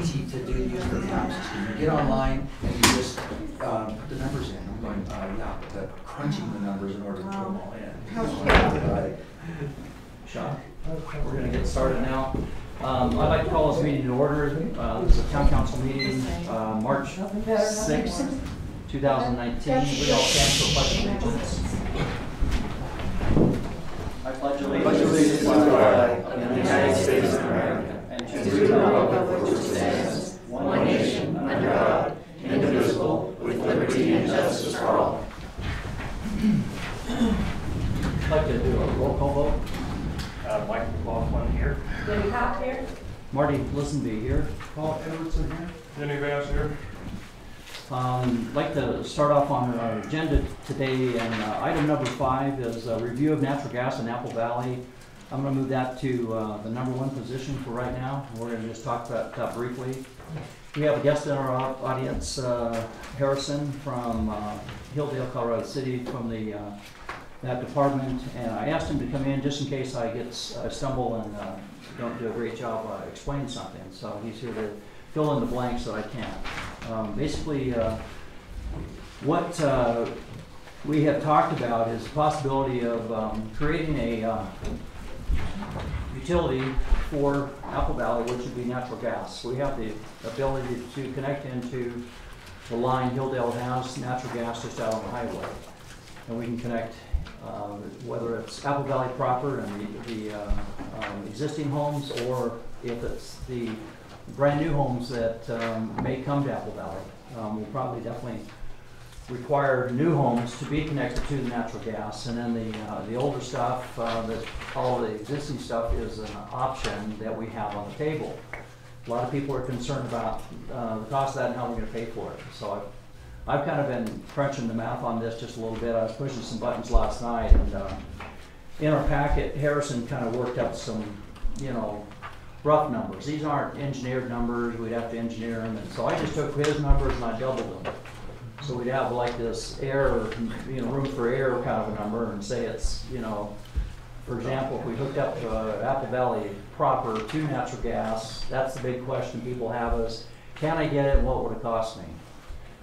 easy to do use the map system. You get online and you just put the numbers in. I'm going, yeah, but crunching the numbers in order to put them all in. Sean, we're going to get started now. I'd like to call this meeting to order. This is a town council meeting, March 6th, 2019. We all stand for pledge of allegiance. I pledge allegiance to the flag of the United States of America and to the republic for which it stands, one nation, under God, indivisible, with liberty and justice for all. I'd like to do a roll call vote. Mike McLaughlin here. Debbie Cobb here. Marty Lisenby here. Paul Edwardson here. Jenny Vance here. I'd like to start off on our agenda today, and item number 5 is a review of natural gas in Apple Valley. I'm going to move that to the number 1 position for right now. We're going to just talk about that briefly. We have a guest in our audience, Harrison from Hilldale, Colorado City, from the that department, and I asked him to come in just in case I stumble and don't do a great job explaining something. So he's here to fill in the blanks that I can't. Basically, what we have talked about is the possibility of creating a utility for Apple Valley, which would be natural gas. We have the ability to connect into the line Hilldale has, natural gas just out on the highway, and we can connect whether it's Apple Valley proper and the existing homes, or if it's the brand new homes that may come to Apple Valley. We'll probably definitely require new homes to be connected to the natural gas, and then the older stuff, all the existing stuff is an option that we have on the table. A lot of people are concerned about the cost of that and how we're going to pay for it. So I've kind of been crunching the math on this just a little bit. I was pushing some buttons last night, and in our packet, Harrison kind of worked up some, rough numbers. These aren't engineered numbers. We'd have to engineer them, and so I just took his numbers and I doubled them. So we'd have like this air, room for error kind of a number, and say it's, for example, if we hooked up Apple Valley proper to natural gas, that's the big question people have is, can I get it and what would it cost me?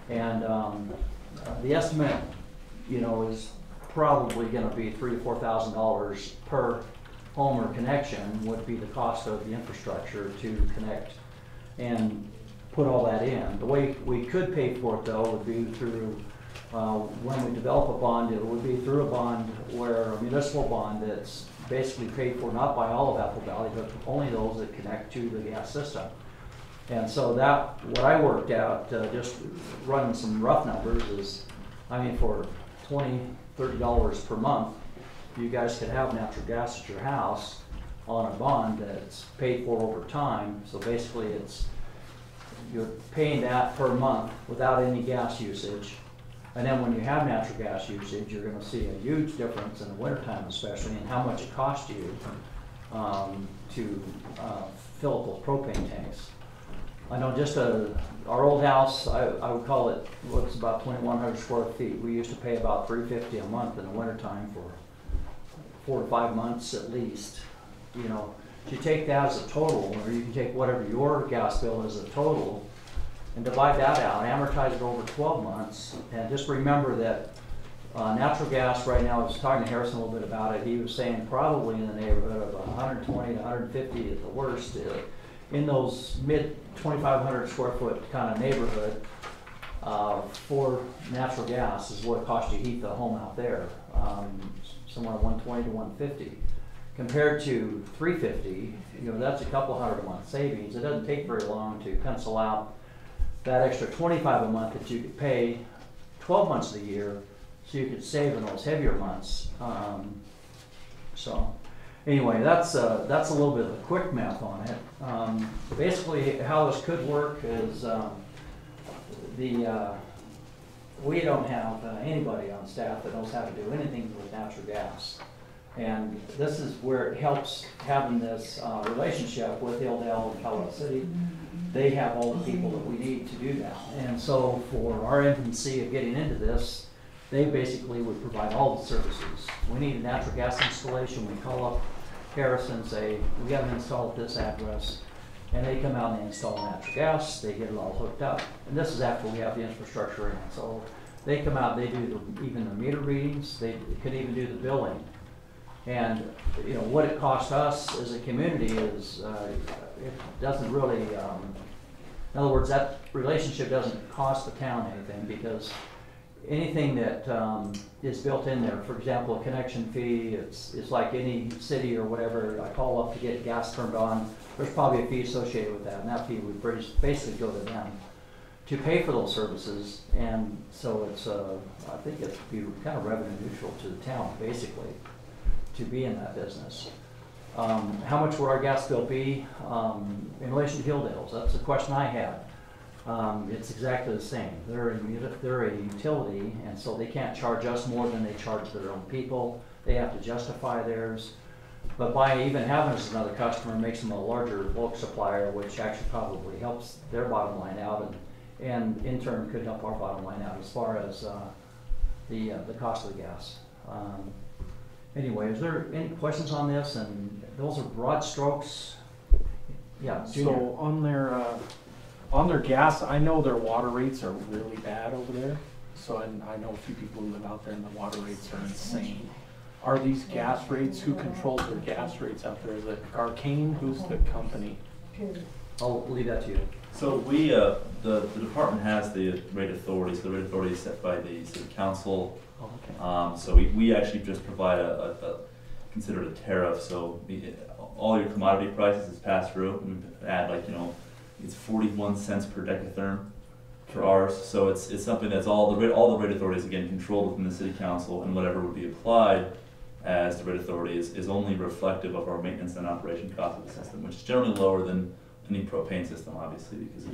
And the estimate, is probably going to be $3,000 to $4,000 per home or connection would be the cost of the infrastructure to connect and put all that in. The way we could pay for it, though, would be through, when we develop a bond, it would be through a bond where a municipal bond that's basically paid for not by all of Apple Valley, but only those that connect to the gas system. And so what I worked out, just running some rough numbers, is, for $20, $30 per month, you guys could have natural gas at your house on a bond that's paid for over time. So basically you're paying that per month without any gas usage. And then when you have natural gas usage, you're going to see a huge difference in the wintertime, especially, in how much it costs you to fill up those propane tanks. I know just our old house, I would call it, looks about 2,100 square feet. We used to pay about $350 a month in the wintertime for 4 to 5 months at least. So you take that as a total, or you can take whatever your gas bill is a total and divide that out, amortize it over 12 months, and just remember that natural gas right now, I was talking to Harrison a little bit about it, he was saying probably in the neighborhood of 120 to 150 at the worst, in those mid 2,500 square foot kind of neighborhood for natural gas is what it costs you to heat the home out there, somewhere 120 to 150. Compared to 350, that's a couple hundred a month savings. It doesn't take very long to pencil out that extra $25 a month that you could pay 12 months of the year, so you could save in those heavier months. So anyway, that's a little bit of the quick math on it. Basically, how this could work is we don't have anybody on staff that knows how to do anything with natural gas. And this is where it helps having this relationship with Hilldale and Colorado City. They have all the people that we need to do that. And so for our infancy of getting into this, they basically would provide all the services. We need a natural gas installation. We call up Harrison and say, we got to install at this address. and they come out and they install natural gas, they get it all hooked up. And this is after we have the infrastructure in. So they come out, they do even the meter readings, they could even do the billing. And you know, what it costs us as a community is, it doesn't really, in other words, that relationship doesn't cost the town anything, because anything that is built in there, for example, a connection fee, it's like any city or whatever, I call up to get gas turned on, there's probably a fee associated with that, and that fee would basically go to them to pay for those services. And so it's, I think it's be kind of revenue neutral to the town, basically, to be in that business. How much will our gas bill be in relation to Hilldale's? That's the question I had. It's exactly the same. They're a utility, and so they can't charge us more than they charge their own people. They have to justify theirs. But by even having us as another customer makes them a larger bulk supplier, which actually probably helps their bottom line out, and in turn could help our bottom line out as far as the cost of the gas. Anyway, is there any questions on this? And those are broad strokes. Yeah, Junior. So on their gas, I know their water rates are really bad over there. So, and I know a few people who live out there, and the water rates are insane. Are these gas rates, who controls their gas rates out there? Is it Arcane? Who's the company? I'll leave that to you. So we, the department has the rate authority, so the rate authority is set by the city council. Oh, okay. So we actually just provide consider it a tariff, so all your commodity prices is passed through. We add, like, you know, it's 41 cents per decatherm for ours, so it's something that's all the rate authority is again controlled within the city council, and whatever would be applied as the rate authority is only reflective of our maintenance and operation cost of the system, which is generally lower than any propane system, obviously, because of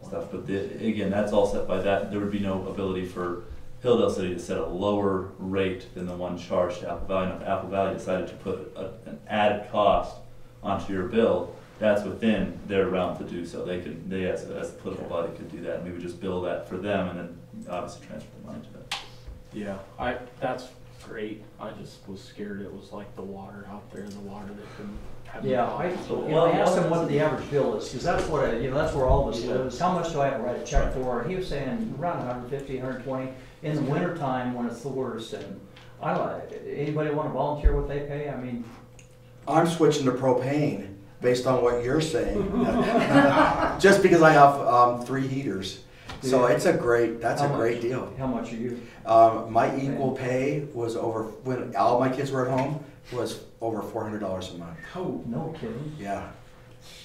stuff. But again, that's all set by that. There would be no ability for Hilldale City to set a lower rate than the one charged to Apple Valley. And if Apple Valley decided to put an added cost onto your bill, that's within their realm to do so. They as a political body could do that, and we would just bill that for them, and then obviously transfer the money to them. Yeah, that's great. I just was scared it was like the water out there, the water that couldn't have. Yeah, I asked him what the average bill is, because that's what that's where all of us live. Is how much do I have to write a check for? And he was saying around 150, 120 in the winter time when it's the worst. And I don't. Anybody want to volunteer what they pay? I mean, I'm switching to propane based on what you're saying, just because I have 3 heaters. So it's a great. That's a great deal. How much are you? My equal pay was over when all my kids were at home was over $400 a month. Oh, no kidding. Yeah.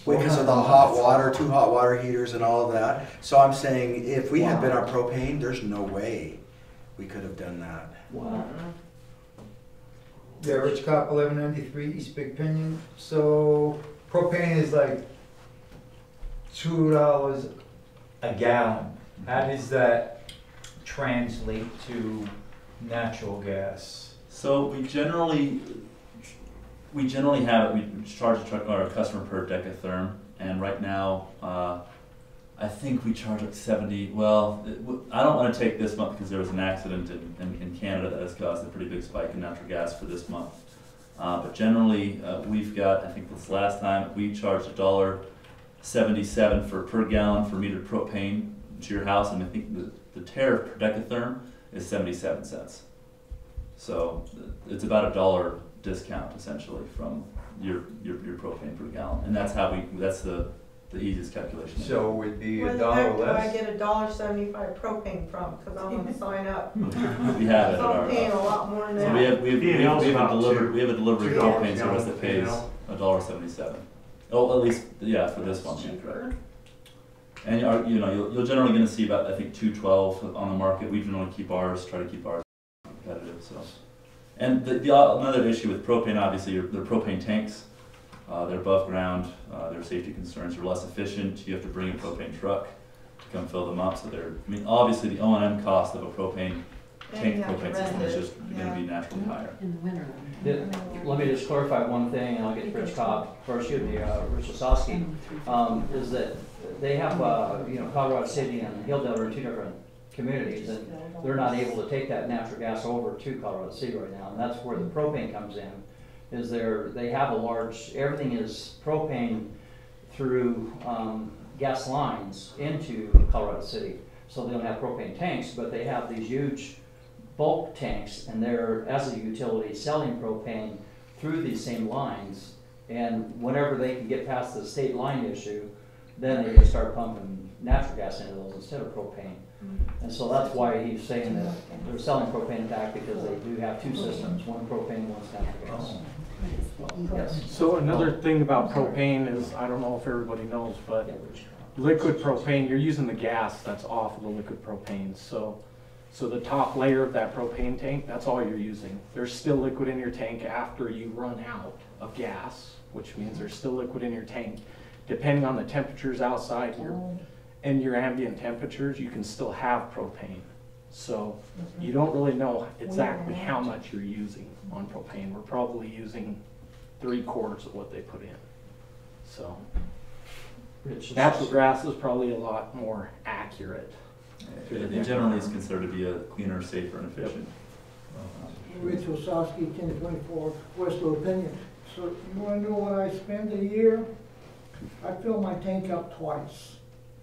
Because of the hot water, 2 hot water heaters and all of that. So I'm saying if we had been on propane, there's no way we could have done that. Wow. Yeah, Rich Cop, 1193 East Big Pinion. So propane is like $2 a gallon. How does that translate to natural gas? So we generally have it. We charge our customer per decatherm, and right now I think we charge like 70. Well, I don't want to take this month because there was an accident in Canada that has caused a pretty big spike in natural gas for this month. But generally, we've got, I think this last time we charged $1.77 per gallon for metered propane to your house, and I think the tariff per decatherm is 77 cents. So it's about $1 discount essentially from your propane per gallon, and that's the easiest calculation. So it would be Where $1 the heck do I less? get $1.75 propane from? Because I'm gonna sign up. We have it at So I'm our. paying a lot more than So that. we have a delivery $2 propane service gallon, that pays $1.77. Oh, at least for this one, yeah, correct. And you're generally going to see about, I think, $2.12 on the market. We generally try to keep ours competitive. So, and another issue with propane, obviously, they're propane tanks. They're above ground. Their safety concerns are less efficient. You have to bring a propane truck to come fill them up. So obviously the O&M cost of a propane tank propane system is just going to be naturally higher. In the winter. Let me just clarify one thing, and I'll get to Rich Cobb, or excuse me, Rich Osowski, is that they have, Colorado City and Hilldale are in 2 different communities, and they're not able to take that natural gas over to Colorado City right now, and that's where the propane comes in. Is they have a large, everything is propane through gas lines into Colorado City. So they don't have propane tanks, but they have these huge bulk tanks, and they're, as a utility, selling propane through these same lines. And whenever they can get past the state line issue, then they can start pumping natural gas into those instead of propane. And so that's why he's saying that they're selling propane back, because they do have two systems, one propane, one's natural gas. Yes. So another thing about propane is, I don't know if everybody knows, but liquid propane, you're using the gas that's off of the liquid propane. So the top layer of that propane tank, that's all you're using. There's still liquid in your tank after you run out of gas, which means there's still liquid in your tank. Depending on the temperatures outside and your ambient temperatures, you can still have propane. So you don't really know exactly how much you're using on propane. We're probably using 3/4 of what they put in. So natural gas is probably a lot more accurate. It generally is considered to be a cleaner, safer, and efficient. Rich Osowski, 1024 Westwood Opinion. So you want to know what I spend a year? I fill my tank up twice,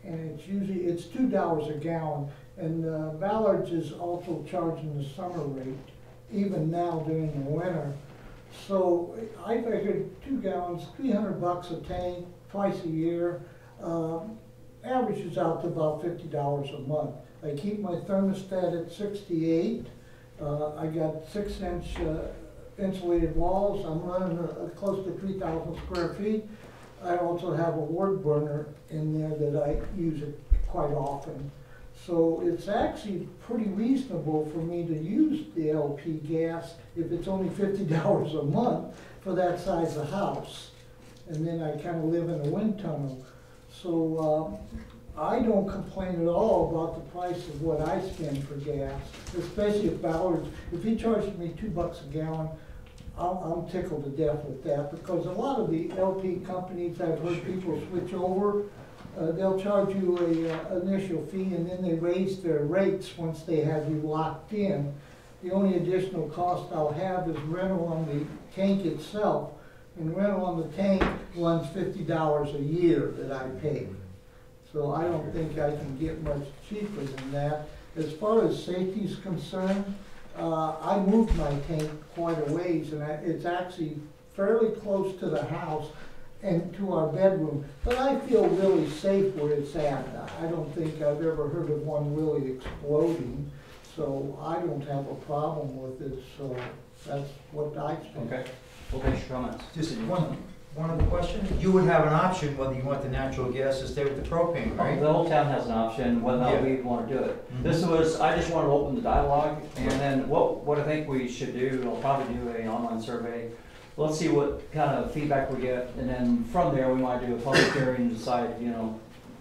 and it's $2 a gallon. And Ballard's is also charging the summer rate, even now during the winter. So I figured 2 gallons, $300 a tank, twice a year. Averages out to about $50 a month. I keep my thermostat at 68. I got 6-inch insulated walls. I'm running close to 3,000 square feet. I also have a wood burner in there that I use it quite often. So it's actually pretty reasonable for me to use the LP gas if it's only $50 a month for that size of house. And then I kind of live in a wind tunnel. So I don't complain at all about the price of what I spend for gas, especially if Ballard's, if he charges me $2 a gallon, I'm tickled to death with that, because a lot of the LP companies, I've heard people switch over, they'll charge you an initial fee and then they raise their rates once they have you locked in. The only additional cost I'll have is rental on the tank itself, and rental on the tank runs $50 a year that I pay. So I don't think I can get much cheaper than that. As far as safety is concerned, I moved my tank quite a ways, and it's actually fairly close to the house and to our bedroom. But I feel really safe where it's at. I don't think I've ever heard of one really exploding, so I don't have a problem with it. So that's what I think. Okay. Well, thanks for your comments. Just one other question. You would have an option whether you want the natural gas to stay with the propane, right? The whole town has an option whether or not we want to do it. This was, I just want to open the dialogue, and then what I think we should do, I'll probably do an online survey. Let's see what kind of feedback we get, and then from there we might do a public hearing and decide,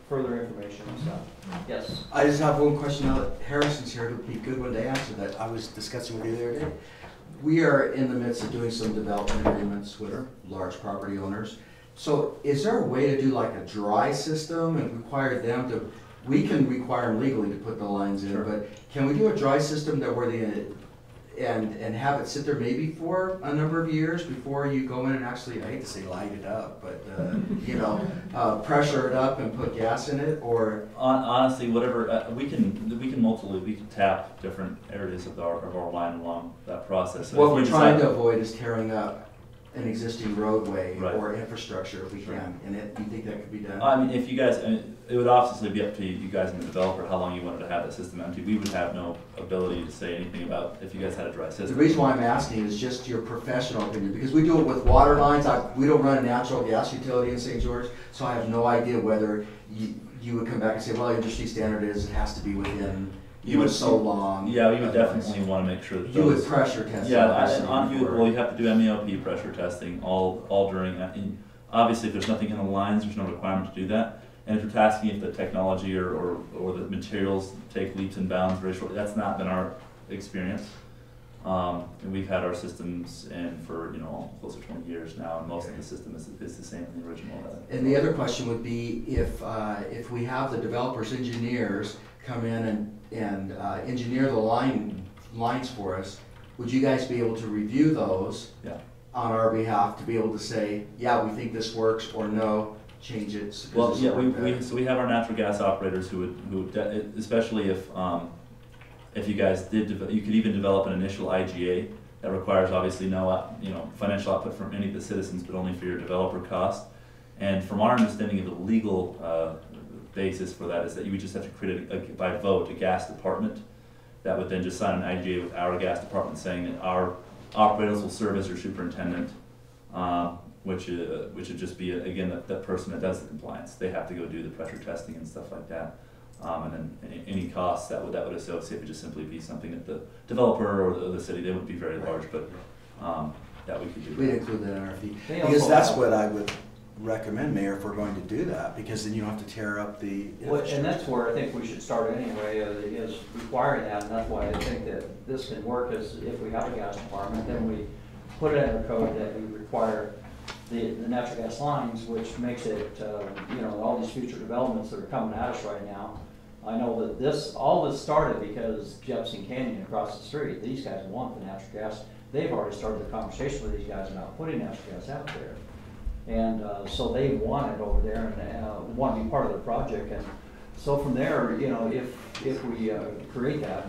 further information and stuff. Yes? I just have one question now that Harrison's here. It would be a good one to answer that I was discussing with you the other day. We are in the midst of doing some development agreements with large property owners. So is there a way to do like a dry system and require them to, we can require them legally to put the lines in, but can we do a dry system that where and have it sit there maybe for a number of years before you go in and actually, I hate to say light it up, but pressure it up and put gas in it, or? Honestly, whatever, we can tap different areas of our line along that process. What we're trying to avoid is tearing up an existing roadway Right. or infrastructure if we can, and do you think that could be done? I mean, if you guys, it would obviously be up to you guys and the developer how long you wanted to have that system empty. We would have no ability to say anything about if you guys had a dry The system. reason why I'm asking is just your professional opinion, because we do it with water lines. We don't run a natural gas utility in St. George, so I have no idea whether you would come back and say, well, industry standard is it has to be within so long. Yeah, we would Otherwise, definitely want to make sure that you would those. pressure test. Yeah, obviously, before. you have to do MELP pressure testing all during that. And obviously, if there's nothing in the lines, there's no requirement to do that. And if you're tasking if the technology or the materials take leaps and bounds very shortly, that's not been our experience. And we've had our systems in for close to 20 years now, and most of the system is the same in the original. And the other question would be if we have the developers, engineers come in and engineer the lines for us, would you guys be able to review those Yeah. on our behalf to be able to say, yeah, we think this works, or no, change it? 'Cause Well, it's yeah, work better? we have our natural gas operators who would, especially if you guys did, you could even develop an initial IGA that requires obviously no, financial output from any of the citizens, but only for your developer cost. And from our understanding of the legal basis for that is that you would just have to create, by vote, a gas department that would then just sign an IGA with our gas department saying that our operators will serve as your superintendent, which would just be, again, that person that does the compliance. They have to go do the pressure testing and stuff like that. And then any costs that would associate would just simply be something that the developer or the city, they wouldn't be very large, but that we could do. We'd include that in our fee, They because also that's have- what I would recommend, Mayor, if we're going to do that, because then you don't have to tear up the Well, and that's infrastructure. where I think we should start anyway, is requiring that, and that's why I think that this can work, is if we have a gas department, then we put it in our code that we require the natural gas lines, which makes it, all these future developments that are coming at us right now. I know that all this started because Jefferson Canyon across the street, these guys want the natural gas. They've already started the conversation with these guys about putting natural gas out there. And so they want it over there and want to be part of the project. And so from there, if we create that,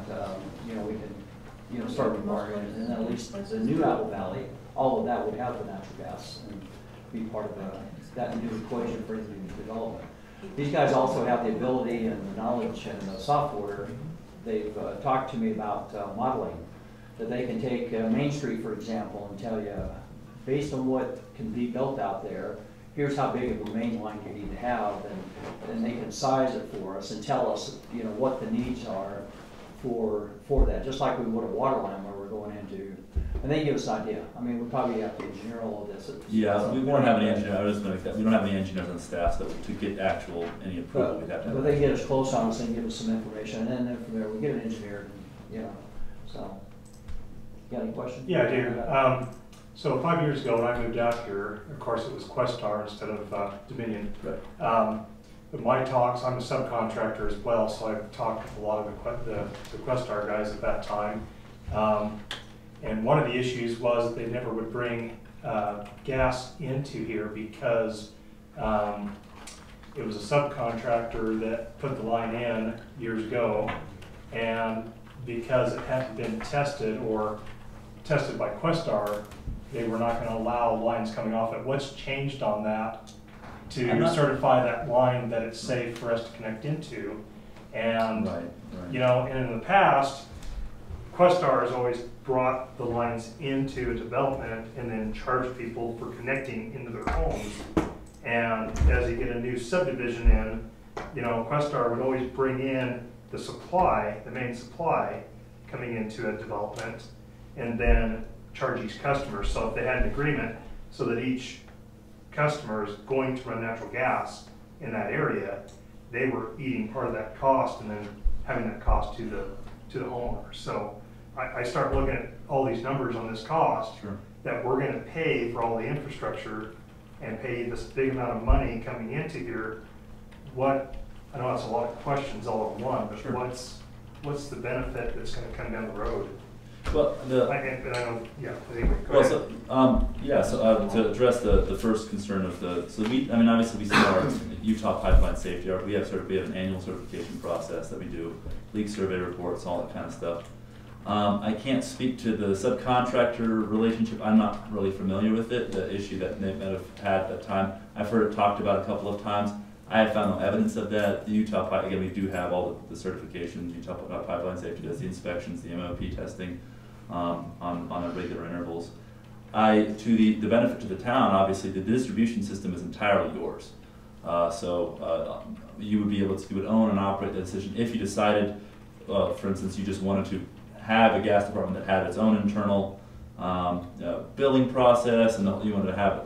we can, start requiring it. And then at least the new Apple Valley, all of that would have the natural gas and be part of that new equation for any development. These guys also have the ability and the knowledge and the software. They've talked to me about modeling, that they can take Main Street, for example, and tell you, based on what can be built out there, here's how big of a main line you need to have, and they can size it for us and tell us, what the needs are for that, just like we would a water line where we're going into. And they give us an idea. I mean, we probably have to engineer all of this. Yeah, we won't have any engineers. I was just gonna make that. We don't have any engineers on staff, so to get any approval, we'd have to have. But they get us close on us and give us some information, and then from there, we get an engineer, so. You got any questions? Yeah, I do. So 5 years ago, when I moved out here, of course, it was Questar instead of Dominion. Right. But my talks, I'm a subcontractor as well, so I've talked with a lot of the Questar guys at that time. And one of the issues was that they never would bring gas into here because it was a subcontractor that put the line in years ago, and because it hadn't been tested or tested by Questar, they were not going to allow lines coming off it. What's changed on that to certify that line that it's safe for us to connect into? And Right. and in the past, Questar has always brought the lines into a development and then charged people for connecting into their homes. And as you get a new subdivision in, Questar would always bring in the supply, the main supply, coming into a development, and then charge each customer. So if they had an agreement so that each customer is going to run natural gas in that area, they were eating part of that cost and then having that cost to the homeowner. So I start looking at all these numbers on this cost that we're going to pay for all the infrastructure and pay this big amount of money coming into here. I know that's a lot of questions all in one, but what's the benefit that's going to come down the road? Well, Anyway, go Well, ahead. so to address the first concern of obviously we see our Utah pipeline safety. We have an annual certification process that we do, leak survey reports, all that kind of stuff. I can't speak to the subcontractor relationship. I'm not really familiar with it, the issue that they might have had at that time. I've heard it talked about a couple of times. I have found no evidence of that. The Utah again, we do have all the certifications. Utah Pipeline Safety does the inspections, the MOP testing on regular intervals. To the benefit to the town, obviously, the distribution system is entirely yours. You would own and operate the decision if you decided, for instance, you just wanted to have a gas department that had its own internal billing process, and you wanted to have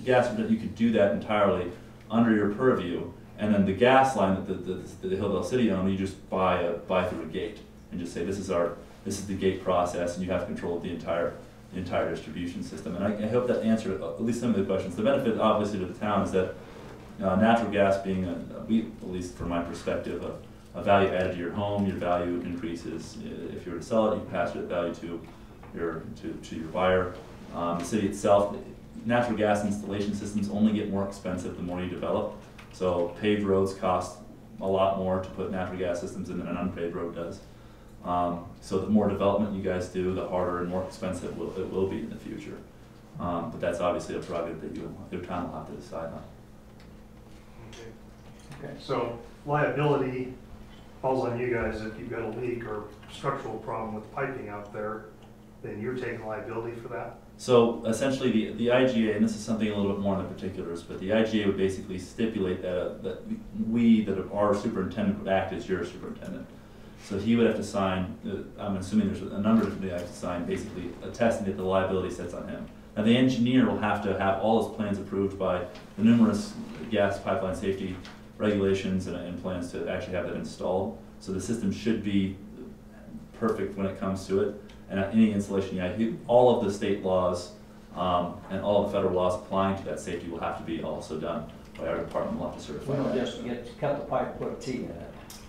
gas. You could do that entirely under your purview, and then the gas line that the Hilldale City owned, you just buy through a gate and just say this is the gate process, and you have control of the entire distribution system. And I hope that answered at least some of the questions. The benefit, obviously, to the town is that natural gas being, at least from my perspective, a value added to your home, your value increases. If you were to sell it, you pass that value to your buyer. The city itself, natural gas installation systems only get more expensive the more you develop. So paved roads cost a lot more to put natural gas systems in than an unpaved road does. So the more development you guys do, the harder and more expensive it will be in the future. But that's obviously a prerogative that your town will have to decide on. Okay. So liability falls on you guys if you've got a leak or structural problem with piping out there, then you're taking liability for that? So essentially the IGA, and this is something a little bit more in the particulars, but the IGA would basically stipulate that our superintendent would act as your superintendent. So he would have to sign, I'm assuming there's a number of different things I have to sign, basically attesting that the liability sits on him. Now the engineer will have to have all his plans approved by the numerous gas pipeline safety regulations and plans to actually have that installed. So the system should be perfect when it comes to it. And any installation, all of the state laws and all of the federal laws applying to that safety will have to be also done by our department. Will have to certify. We don't just get to cut the pipe, put a T in it.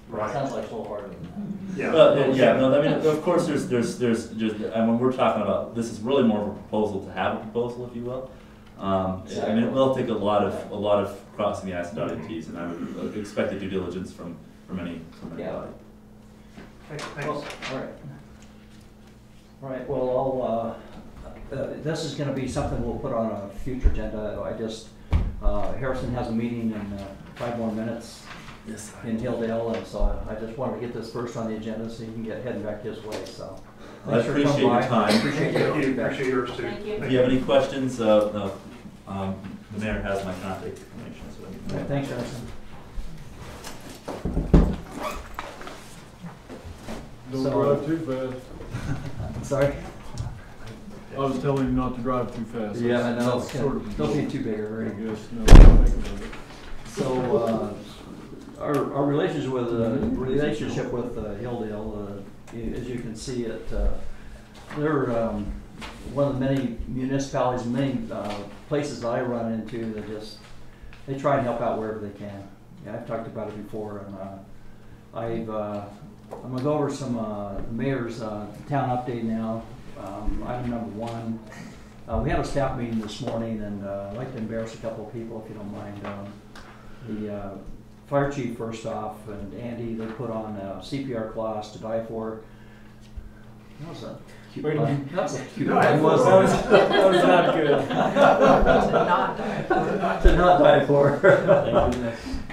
Right. Sounds like it's a little harder than that. Yeah. Well, yeah, no, I mean, of course, there's just, and when we're talking about, this is really more of a proposal to have a proposal, if you will. I mean, it will take a lot of crossing the i's and dotting the t's, and I would expect a due diligence from anybody. Thanks. Well, all right, well, this is gonna be something we'll put on a future agenda. Harrison has a meeting in 5 more minutes in Hilldale, and so I just wanted to get this first on the agenda so you can get heading back his way, so. I appreciate your time. Appreciate your feedback. Appreciate yours too. Thank you. If you have any questions, the mayor has my contact information, so. All right, thanks, Harrison. Don't So- drive too fast. Sorry? I was telling you not to drive too fast. Yeah, I know. That's sort of. Don't be too big a I hurry. guess, no, I think about it. So, our relationship with Hilldale, as you can see it, they're one of the many municipalities, many places that I run into that they try and help out wherever they can. Yeah, I've talked about it before, and I'm gonna go over some mayor's town update now. Item number 1. We had a staff meeting this morning, and I'd like to embarrass a couple of people if you don't mind. The fire chief, first off, and Andy, they put on a CPR class to die for. That was a cute one. That was a cute one, wasn't it? That was not good. To not die for.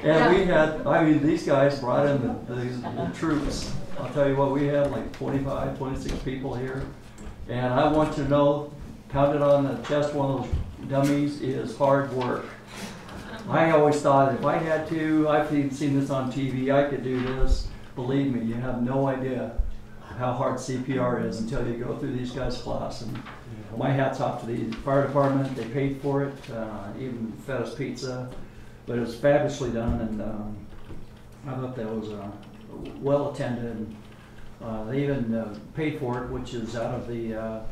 And we had, these guys brought in the troops. I'll tell you what, we had like 25, 26 people here. And I want you to know, pounded on the chest, one of those dummies is hard work. I always thought if I had to, I've even seen this on TV, I could do this. Believe me, you have no idea how hard CPR is until you go through these guys' class. And my hat's off to the fire department. They paid for it, even fed us pizza. But it was fabulously done, and I thought that was well attended. They even paid for it, which is out of the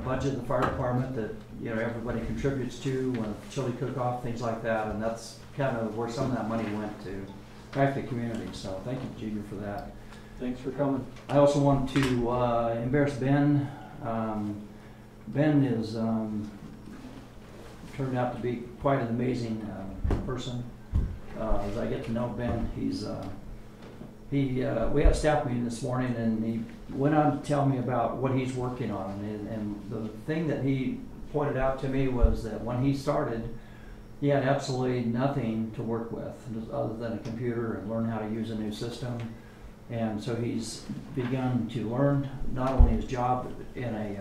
budget of the fire department that everybody contributes to, chili cook-off, things like that, and that's kind of where some of that money went to, back to the community. So thank you, Junior, for that. Thanks for coming. I also want to embarrass Ben. Ben is turned out to be quite an amazing person. As I get to know Ben, we had a staff meeting this morning, and he went on to tell me about what he's working on. And the thing that he pointed out to me was that when he started, he had absolutely nothing to work with other than a computer and learn how to use a new system. And so he's begun to learn not only his job in a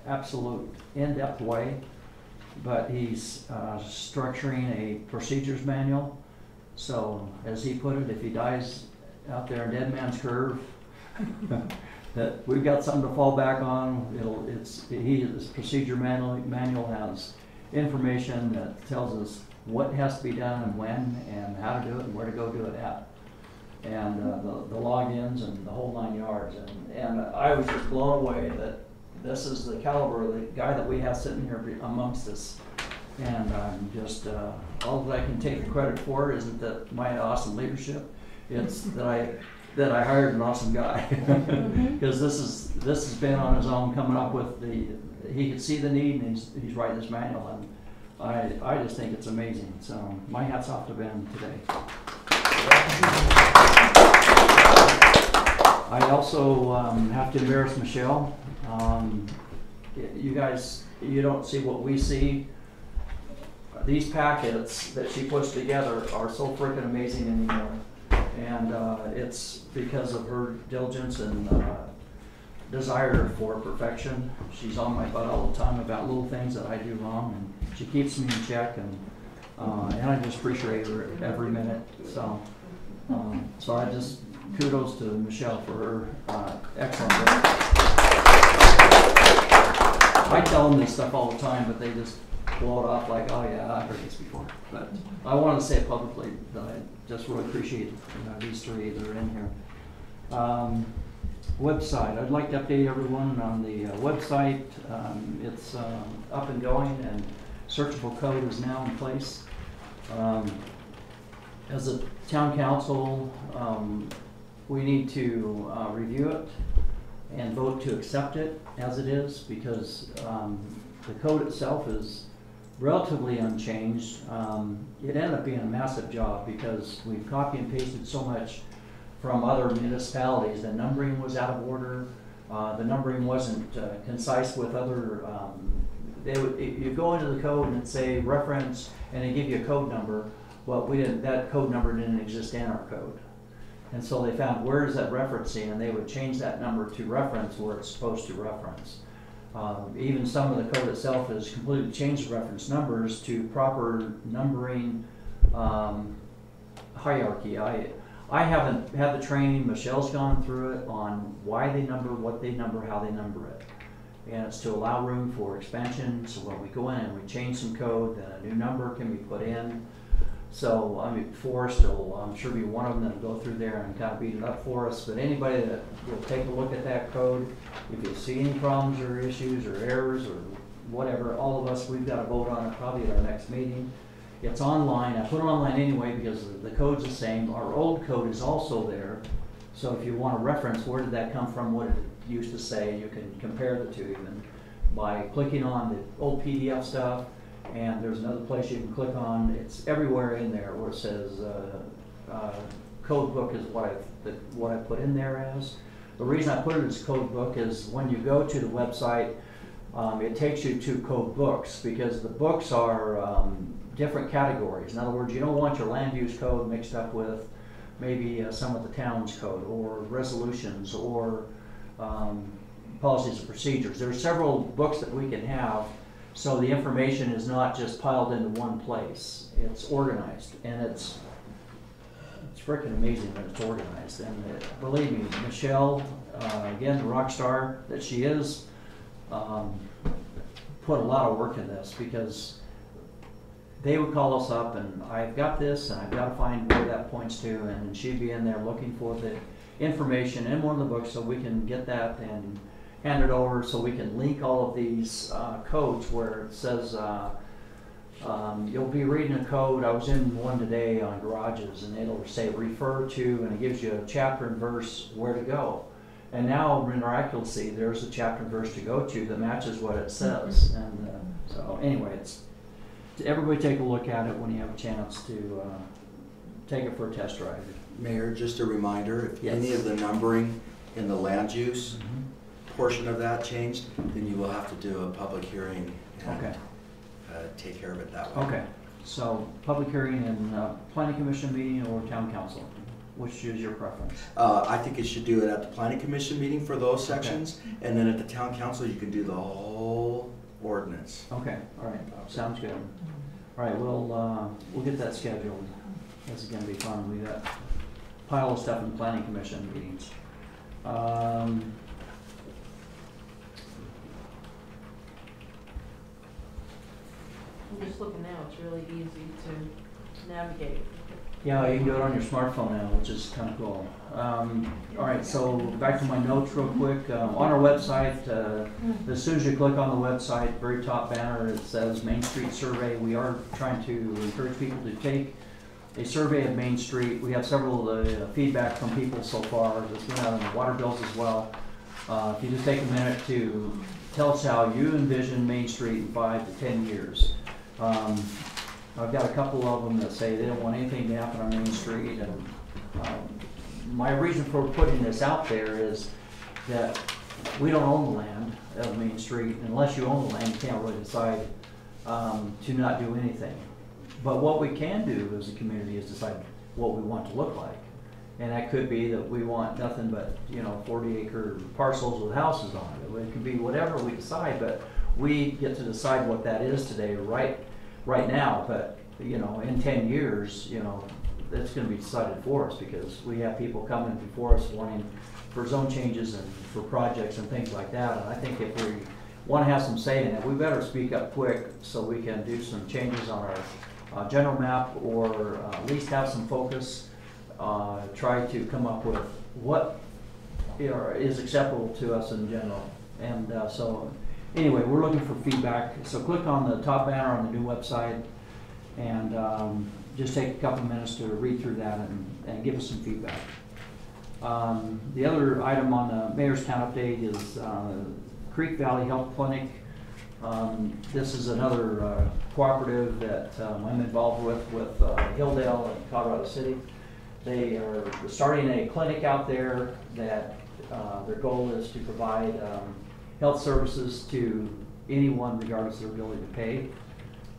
absolute in-depth way, but he's structuring a procedures manual. So as he put it, if he dies out there in Dead Man's Curve, that we've got something to fall back on. His procedure manual has information that tells us what has to be done and when and how to do it and where to go do it at. And the logins and the whole 9 yards. And I was just blown away that this is the caliber of the guy that we have sitting here amongst us. And I'm just, all that I can take the credit for isn't that my awesome leadership, it's that I hired an awesome guy. Because this has been on his own, coming up with he could see the need, and he's writing this manual. I just think it's amazing. So my hat's off to Ben today. I also have to embarrass Michelle. You guys, you don't see what we see. These packets that she puts together are so freaking amazing anymore. And it's because of her diligence and desire for perfection. She's on my butt all the time about little things that I do wrong, and she keeps me in check, and I just appreciate her every minute. So I just kudos to Michelle for her excellent work. I tell them this stuff all the time, but they just blow it off like, oh yeah, I've heard this before. But I want to say it publicly that I just really appreciate these three that are in here. Website. I'd like to update everyone on the website. It's up and going, and searchable code is now in place. As a town council, we need to review it and vote to accept it as it is, because the code itself is relatively unchanged. It ended up being a massive job because we've copy and pasted so much from other municipalities. The numbering was out of order. The numbering wasn't concise with other, you go into the code and say reference, and they give you a code number. Well, that code number didn't exist in our code. And so they found, where is that referencing? And they would change that number to reference where it's supposed to reference. Even some of the code itself has completely changed the reference numbers to proper numbering hierarchy. I haven't had the training. Michelle's gone through it on why they number, what they number, how they number it. And it's to allow room for expansion, so when we go in and we change some code, then a new number can be put in. So, I mean, Forrest will, I'm sure, be one of them that'll go through there and kind of beat it up for us. But anybody that will take a look at that code, if you see any problems or issues or errors or whatever, all of us, we've got to vote on it probably at our next meeting. It's online. I put it online anyway because the code's the same. Our old code is also there. So if you want to reference where did that come from, what did it used to say, you can compare the two even by clicking on the old PDF stuff. And there's another place you can click on. It's everywhere in there where it says code book is what I put in there as. The reason I put it as code book is when you go to the website, it takes you to code books, because the books are different categories. In other words, you don't want your land use code mixed up with maybe some of the town's code or resolutions or policies and procedures. There are several books that we can have, so the information is not just piled into one place. It's organized, and it's freaking amazing when it's organized. And believe me, Michelle, again, the rock star that she is, put a lot of work in this, because they would call us up and I've got this and I've got to find where that points to, and she'd be in there looking for the information in one of the books so we can get that and hand it over, so we can link all of these codes where it says you'll be reading a code. I was in one today on garages, and it'll say refer to, and it gives you a chapter and verse where to go. And now miraculously there's a chapter and verse to go to that matches what it says. And so anyway, it's everybody take a look at it when you have a chance to take it for a test drive. Mayor, just a reminder, if Yes. any of the numbering in the land use Mm-hmm. portion of that changed, then you will have to do a public hearing and Okay. Take care of it that way. Okay. So public hearing and planning commission meeting or town council, which is your preference? I think it should do it at the planning commission meeting for those sections, and then at the town council, you can do the whole ordinance. Okay. All right. Sounds good. All right. We'll get that scheduled. This is going to be fun. We got a pile of stuff in planning commission meetings. I'm just looking now, it's really easy to navigate. Yeah, you can do it on your smartphone now, which is kind of cool. All right, so back to my notes real quick. On our website, as soon as you click on the website, very top banner, it says Main Street Survey. We are trying to encourage people to take a survey of Main Street. We have several feedback from people so far. This went out on the water bills as well. If you just take a minute to tell us how you envision Main Street in 5 to 10 years. I've got a couple of them that say they don't want anything to happen on Main Street, and my reason for putting this out there is that we don't own the land of Main Street. Unless you own the land, you can't really decide to not do anything. But what we can do as a community is decide what we want to look like. And that could be that we want nothing but, 40-acre parcels with houses on it. It could be whatever we decide, but we get to decide what that is today, right now. But, in 10 years, that's gonna be decided for us, because we have people coming before us wanting for zone changes and for projects and things like that. And I think if we wanna have some say in it, we better speak up quick so we can do some changes on our general map, or at least have some focus, try to come up with what is acceptable to us in general. And so anyway, we're looking for feedback. So click on the top banner on the new website, and just take a couple minutes to read through that and give us some feedback. The other item on the Mayor's Town Update is Creek Valley Health Clinic. This is another cooperative that I'm involved with Hilldale and Colorado City. They are starting a clinic out there that their goal is to provide health services to anyone regardless of their ability to pay.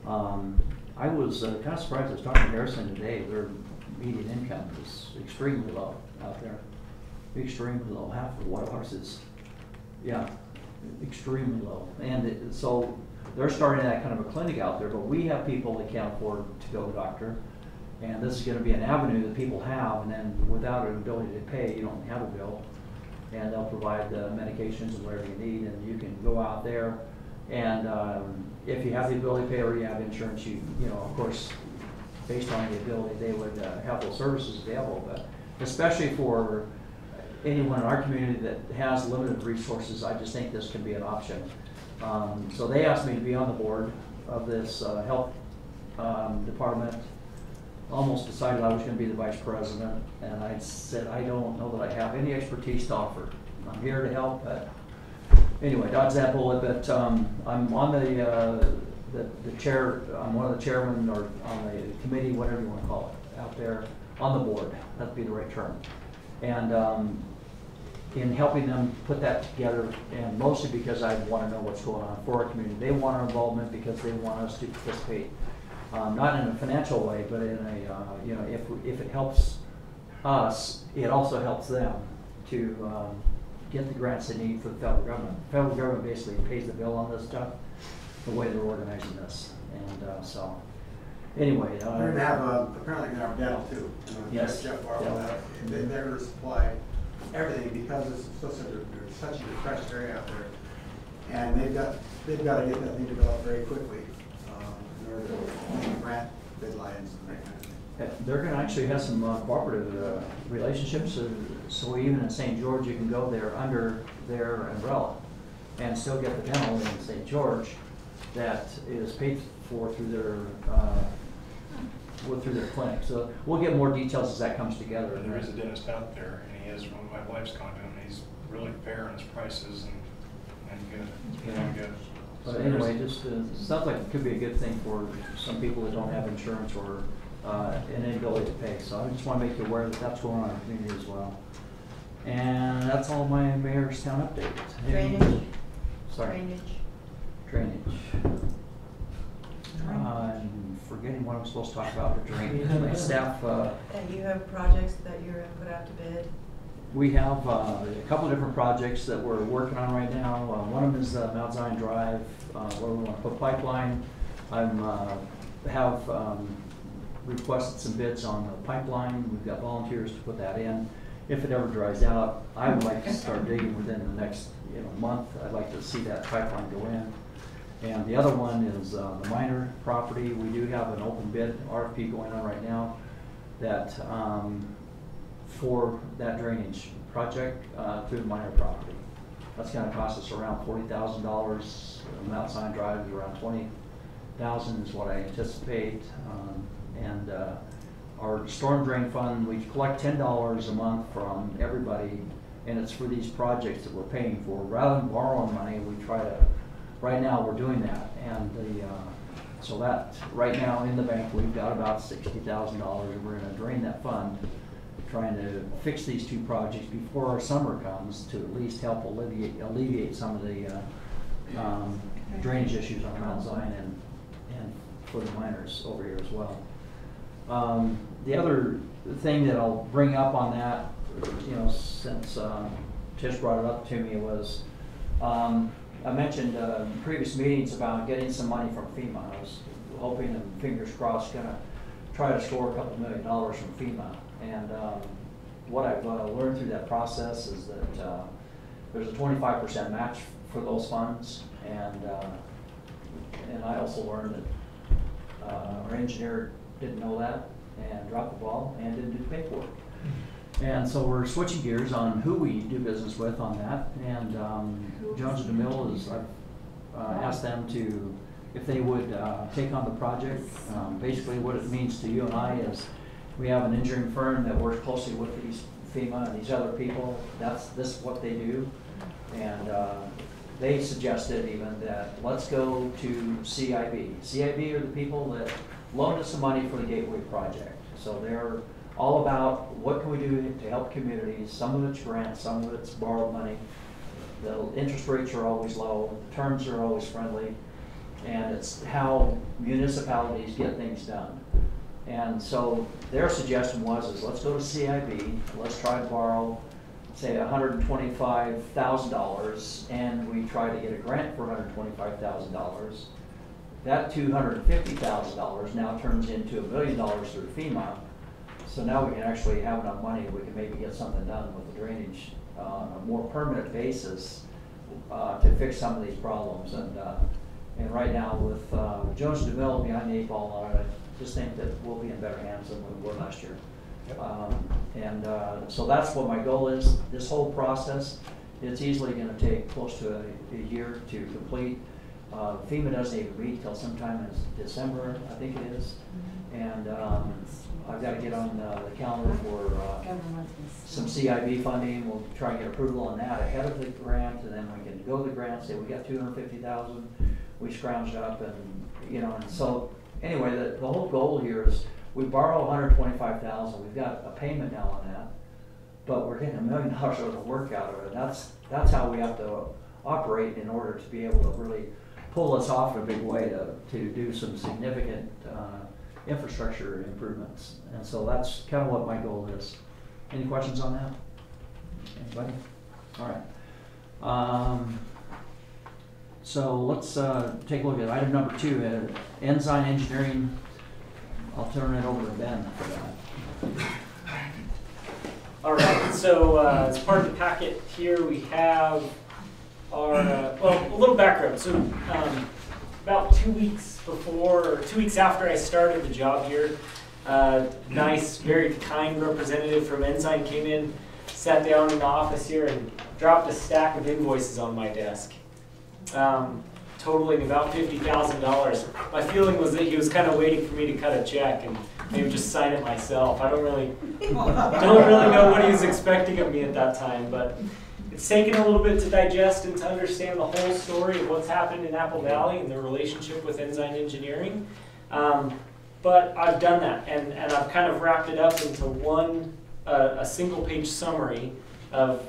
I was kind of surprised. I was talking to Harrison today. Their median income is extremely low out there. Extremely low. Half of what ours is. Yeah, extremely low. And so they're starting that kind of a clinic out there, but we have people that can't afford to go to the doctor. And this is going to be an avenue that people have, and then without an ability to pay, you don't have a bill. And they'll provide the medications and whatever you need, and you can go out there. And if you have the ability to pay or you have insurance, of course, based on the ability, they would have those services available. But especially for anyone in our community that has limited resources, I just think this could be an option. So they asked me to be on the board of this health department. Almost decided I was going to be the vice president, and I said I don't know that I have any expertise to offer. I'm here to help, but anyway, dodge that bullet. But I'm on the chair. I'm one of the chairmen, or on the committee, whatever you want to call it, out there on the board. That'd be the right term. And in helping them put that together, and mostly because I want to know what's going on for our community. They want our involvement because they want us to participate. Not in a financial way, but in a, if it helps us, it also helps them to get the grants they need for the federal government. The federal government basically pays the bill on this stuff, the way they're organizing this. And so, anyway. We're going to have, apparently going to have dental too. Yes. Jeff Barlow, they're going to supply everything because it's such a depressed area out there. And they've got to get that thing developed very quickly. Grant deadlines and that kind of thing. They're going to actually have some cooperative relationships, so even in St. George, you can go there under their umbrella and still get the dental in St. George that is paid for through their clinic. So we'll get more details as that comes together. And there is a dentist out there, and he has one of my wife's gone to him, and he's really fair on his prices and good. Yeah. Good. But anyway, just sounds like it could be a good thing for some people that don't have insurance or an inability to pay. So I just want to make you aware that that's going on in our community as well. And that's all my Mayor's Town Update. Drainage. Sorry. Drainage. I'm forgetting what I'm supposed to talk about for drainage. My staff. And you have projects that you're going to put out to bid? We have a couple of different projects that we're working on right now. One of them is Mount Zion Drive, where we want to put pipeline. I have requested some bids on the pipeline. We've got volunteers to put that in. If it ever dries out, I would like to start digging within the next month. I'd like to see that pipeline go in. And the other one is the minor property. We do have an open bid RFP going on right now that for that drainage project through the minor property. That's going to cost us around $40,000. Mount Zion Drive is around $20,000 is what I anticipate. And our storm drain fund, we collect $10 a month from everybody, and it's for these projects that we're paying for. Rather than borrowing money, we try to, right now we're doing that. And So that, right now in the bank, we've got about $60,000, and we're gonna drain that fund, trying to fix these two projects before our summer comes to at least help alleviate some of the drainage issues on Mount Zion and for the miners over here as well. The other thing that I'll bring up on that, since Tish brought it up to me, was I mentioned in previous meetings about getting some money from FEMA. I was hoping and fingers crossed gonna try to score a couple $1 million from FEMA. And what I've learned through that process is that there's a 25% match for those funds, and I also learned that our engineer didn't know that and dropped the ball and didn't do the paperwork. And so we're switching gears on who we do business with on that. And Jones and DeMille is, I've asked them to, if they would take on the project. Basically what it means to you and I is we have an engineering firm that works closely with these FEMA and these other people. This is what they do. And they suggested even that let's go to CIB. CIB are the people that loaned us some money for the Gateway project. So they're all about what can we do to help communities. Some of it's grants, some of it's borrowed money. The interest rates are always low, the terms are always friendly, and it's how municipalities get things done. And so their suggestion was, let's go to CIB, let's try to borrow, say $125,000, and we try to get a grant for $125,000. That $250,000 now turns into $1 million through FEMA. So now we can actually have enough money, we can maybe get something done with the drainage on a more permanent basis to fix some of these problems. And right now with Jones and DeMille behind the 8 ball on it, I just think that we'll be in better hands than we were last year. So that's what my goal is. This whole process, it's easily going to take close to a year to complete. FEMA doesn't even meet till sometime in December, I think it is. And I've got to get on the calendar for some CIB funding. We'll try and get approval on that ahead of the grant, and then we can go to the grant, say we got $250,000, we scrounged up, and and so anyway, the whole goal here is we borrow $125,000. We've got a payment now on that, but we're getting $1 million worth of work out of it. And that's how we have to operate in order to be able to really pull us off in a big way to do some significant infrastructure improvements. And so that's kind of what my goal is. Any questions on that? Anybody? All right. So let's take a look at item number 2, Ensign Engineering. I'll turn it over to Ben for that. All right, so as part of the packet here, we have our, well, a little background. So about 2 weeks before, or 2 weeks after I started the job here, nice, very kind representative from Ensign came in, sat down in the office here and dropped a stack of invoices on my desk, totaling about $50,000. My feeling was that he was kind of waiting for me to cut a check and maybe just sign it myself. I don't really know what he was expecting of me at that time, but it's taken a little bit to digest and to understand the whole story of what's happened in Apple Valley and the relationship with Ensign Engineering. But I've done that, and I've kind of wrapped it up into a single-page summary of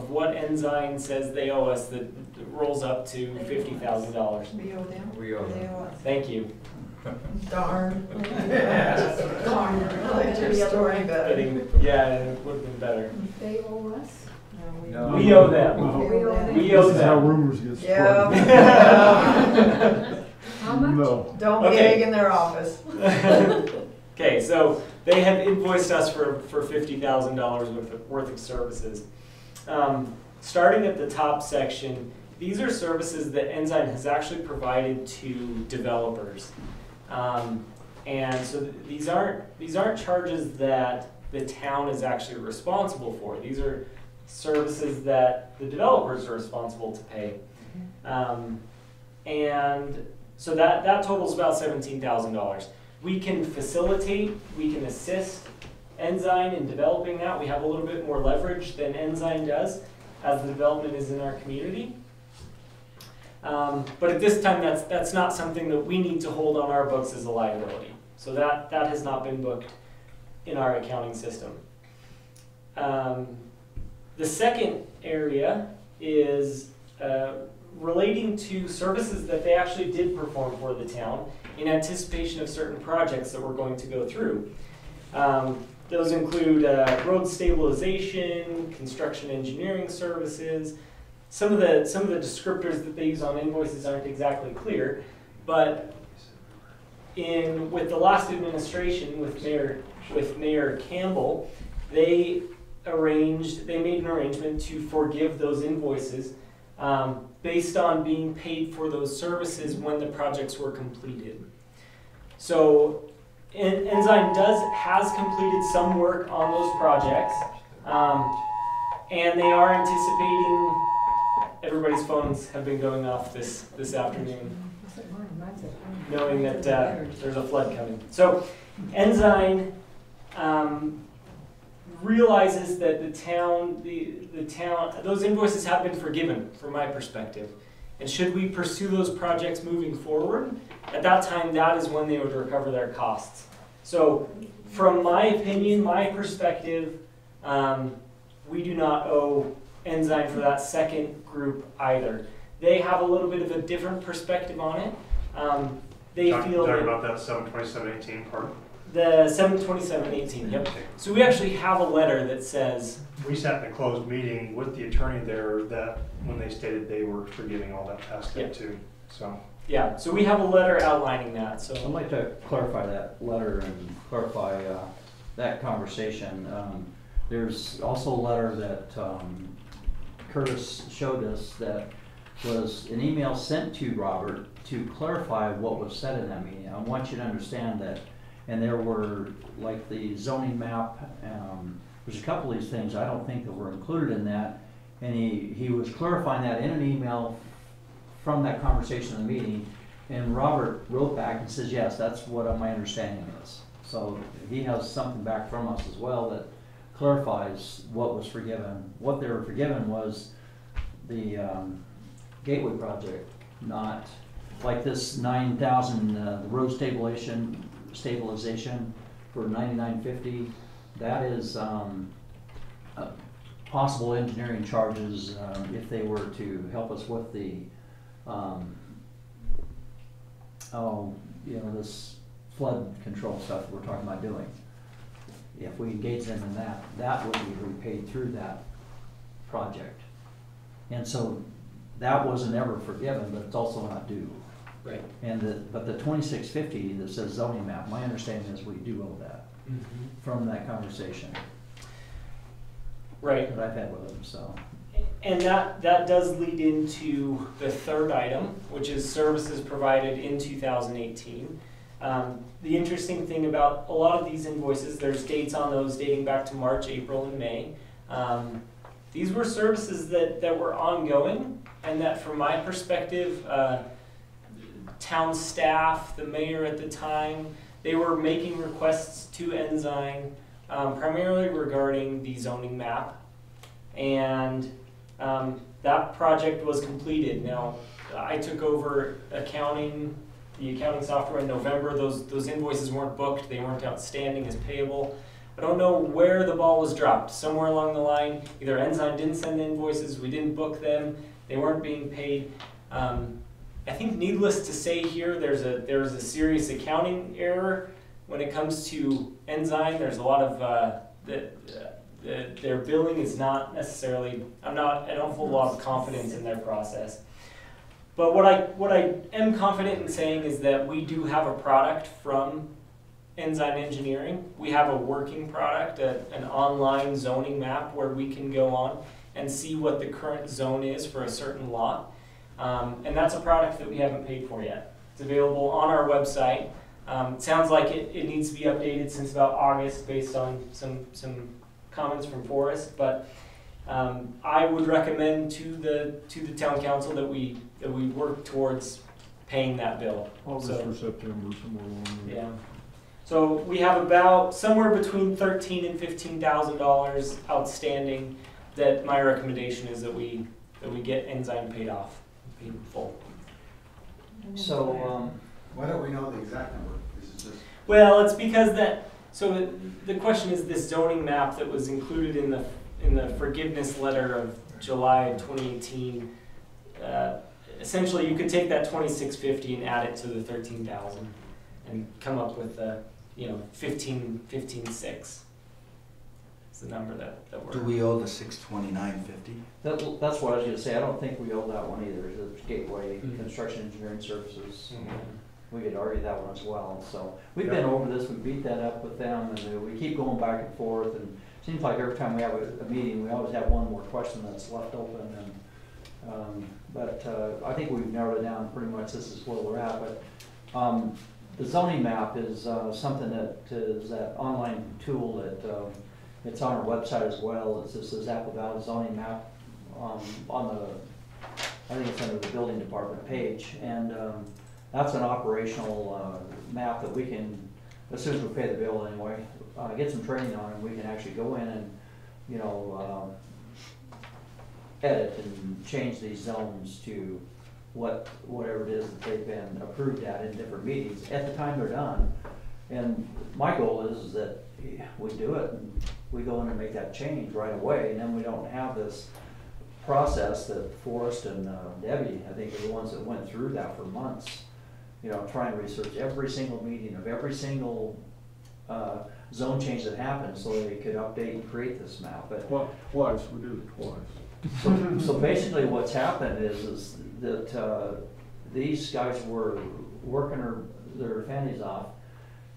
what Ensign says they owe us that rolls up to $50,000. We owe them. We owe them. Thank you. Darn. Darn. Your story better. Yeah, it would have been better. They owe us? No. We owe them. We owe them. We owe This is how them. rumors get spread. Yeah. How much? No. Don't be Okay. egg in their office. Okay, so they have invoiced us for $50,000 worth of services. Starting at the top section, these are services that Ensign has actually provided to developers. And so these aren't charges that the town is actually responsible for. These are services that the developers are responsible to pay. And so that totals about $17,000. We can facilitate, we can assist Ensign in developing that. We have a little bit more leverage than Ensign does as the development is in our community. But at this time, that's not something that we need to hold on our books as a liability. So that has not been booked in our accounting system. The second area is relating to services that they actually did perform for the town in anticipation of certain projects that we're going to go through. Those include road stabilization, construction engineering services. Some of the descriptors that they use on invoices aren't exactly clear, but with the last administration, with Mayor Campbell, they made an arrangement to forgive those invoices based on being paid for those services when the projects were completed. So Ensign has completed some work on those projects, and they are anticipating. Everybody's phones have been going off this afternoon, knowing that there's a flood coming. So Ensign realizes that the town, those invoices have been forgiven from my perspective. And should we pursue those projects moving forward, at that time, that is when they would recover their costs. So from my opinion, my perspective, we do not owe Ensign for that second group either. They have a little bit of a different perspective on it. They feel talking about that 727.18 part. The 727.18, yep. So we actually have a letter that says... We sat in a closed meeting with the attorney there that when they stated they were forgiving all that past debt too. So yeah, so we have a letter outlining that. So I'd like to clarify that letter and clarify that conversation. There's also a letter that Curtis showed us that was an email sent to Robert to clarify what was said in that meeting. I want you to understand that, and there were, like the zoning map, there's a couple of these things I don't think that were included in that, and he was clarifying that in an email from that conversation in the meeting, and Robert wrote back and says, yes, that's what my understanding is. So he has something back from us as well that clarifies what was forgiven. What they were forgiven was the Gateway project, not like this 9,000, the road stabilization for 9950. That is possible engineering charges if they were to help us with the this flood control stuff that we're talking about doing. If we engage them in that, that would be repaid through that project. And so that wasn't ever forgiven, but it's also not due. right. And but the 2650 that says zoning map, my understanding is we do owe that from that conversation. Right. That I've had with them, so. And that does lead into the third item, which is services provided in 2018. The interesting thing about a lot of these invoices, there's dates on those dating back to March, April, and May. These were services that were ongoing, and that from my perspective, town staff, the mayor at the time, they were making requests to Ensign, primarily regarding the zoning map. And that project was completed. Now, I took over the accounting software in November. Those invoices weren't booked. They weren't outstanding as payable. I don't know where the ball was dropped. Somewhere along the line, either Ensign didn't send the invoices, we didn't book them, they weren't being paid. I think needless to say here, there's a serious accounting error when it comes to Ensign. There's a lot of their billing is not necessarily. I don't have a lot of confidence in their process. But what I am confident in saying is that we do have a product from Ensign Engineering. We have a working product, an online zoning map where we can go on and see what the current zone is for a certain lot. And that's a product that we haven't paid for yet. It's available on our website. It sounds like it needs to be updated since about August based on some comments from Forrest, but I would recommend to the town council that we work towards paying that bill. August or September, somewhere along there. Yeah. So we have about somewhere between $13,000 and $15,000 outstanding. That my recommendation is that we get Ensign paid off, paid in full. So, Why don't we know the exact number? This is just. Well, it's because so the question is this zoning map that was included in the forgiveness letter of July 2018. Essentially, you could take that 2650 and add it to the 13,000 and come up with the 15,600. It's the number that we're. Do we owe the $629.50? that's what I was gonna say. I don't think we owe that one either. It's Gateway Construction Engineering Services. We could argue that one as well. So we've been over this, we beat that up with them, and we keep going back and forth. And it seems like every time we have a meeting, we always have one more question that's left open. And but I think we've narrowed it down pretty much. This is where we're at. But the zoning map is something that is that online tool that it's on our website as well. It's just this Apple Valley zoning map on the, I think it's under the building department page. And that's an operational map that we can, as soon as we pay the bill anyway, get some training on, and we can actually go in and, edit and change these zones to whatever it is that they've been approved at in different meetings at the time they're done. And my goal is that we do it and we go in and make that change right away, and then we don't have this process that Forrest and Debbie, I think, are the ones that went through that for months. Trying to research every single meeting of every single zone change that happened so they could update and create this map. But Twice, we did it twice. so basically what's happened is that these guys were working their fannies off,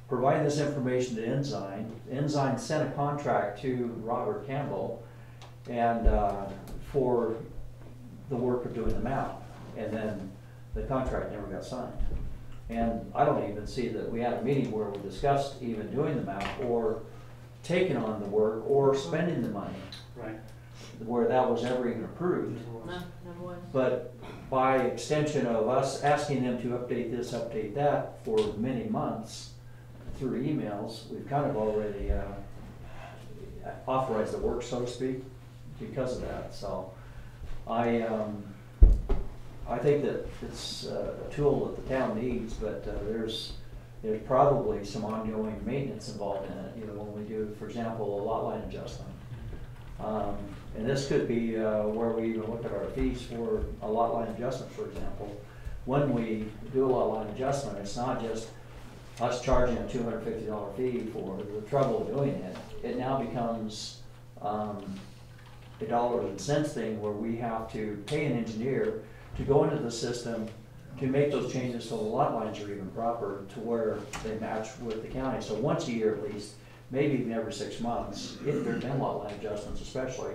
providing this information to Ensign. Ensign sent a contract to Robert Campbell and for the work of doing the map, and then the contract never got signed. And I don't even see that we had a meeting where we discussed even doing the map or taking on the work or spending the money. Right. Where that was ever even approved. No, never was. But by extension of us asking them to update this, update that for many months through emails, we've kind of already authorized the work, so to speak, because of that. So I think that it's a tool that the town needs, but there's probably some ongoing maintenance involved in it. When we do, for example, a lot line adjustment. And this could be where we even look at our fees for a lot line adjustment, for example. When we do a lot line adjustment, it's not just us charging a $250 fee for the trouble of doing it. It now becomes a dollars and cents thing where we have to pay an engineer to go into the system to make those changes so the lot lines are even proper to where they match with the county. So once a year at least, maybe even every 6 months, if there's been lot line adjustments especially.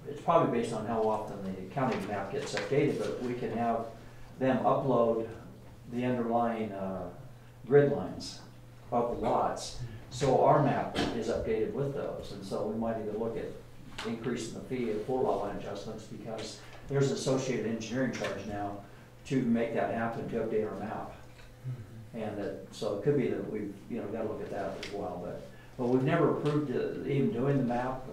It's probably based on how often the county map gets updated, but we can have them upload the underlying grid lines of the lots. So our map is updated with those, and so we might even look at increasing the fee for lot line adjustments because there's an associated engineering charge now to make that happen, to update our map. And so it could be that we've got to look at that as well, but we've never approved even doing the map.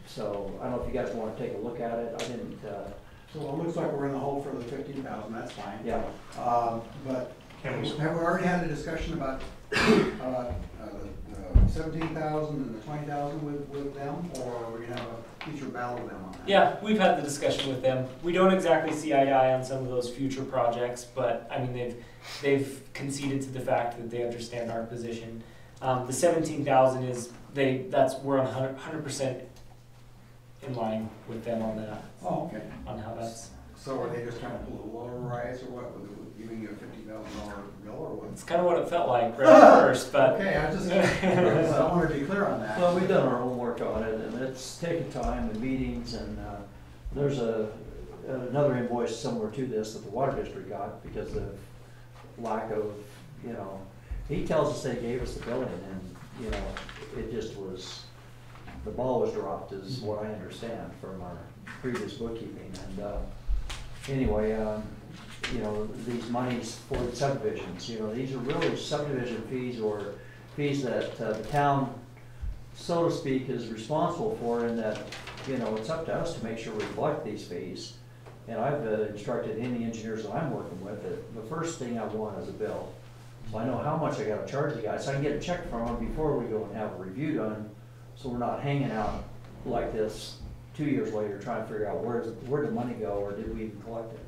So I don't know if you guys want to take a look at it. I didn't. So it looks like we're in the hole for the 15,000. That's fine. Yeah. But Can we? have we already had a discussion about 17,000 and the 20,000 with them, or are we gonna have a future battle with them on that? Yeah, we've had the discussion with them. We don't exactly see eye to eye on some of those future projects, but I mean they've conceded to the fact that they understand our position. The 17,000 is we're on 100% in line with them on that. Oh, okay. On how that's. So are they just trying to pull a lower rise or what? With giving you a $50,000 bill or what? It's kind of what it felt like right at first, but. Okay, I want to be clear on that. Well, we've done our homework on it, and it's taken time and meetings, and there's another invoice similar to this that the water district got because of lack of, he tells us they gave us the billing, and it just was, the ball was dropped is what I understand from our previous bookkeeping. And anyway, these monies for the subdivisions, these are really subdivision fees or fees that the town, so to speak, is responsible for, and that, it's up to us to make sure we collect these fees. And I've instructed any engineers that I'm working with that the first thing I want is a bill. So I know how much I gotta charge the guy, so I can get a check from them before we go and have a review done, so we're not hanging out like this 2 years later trying to figure out where did money go, or did we even collect it?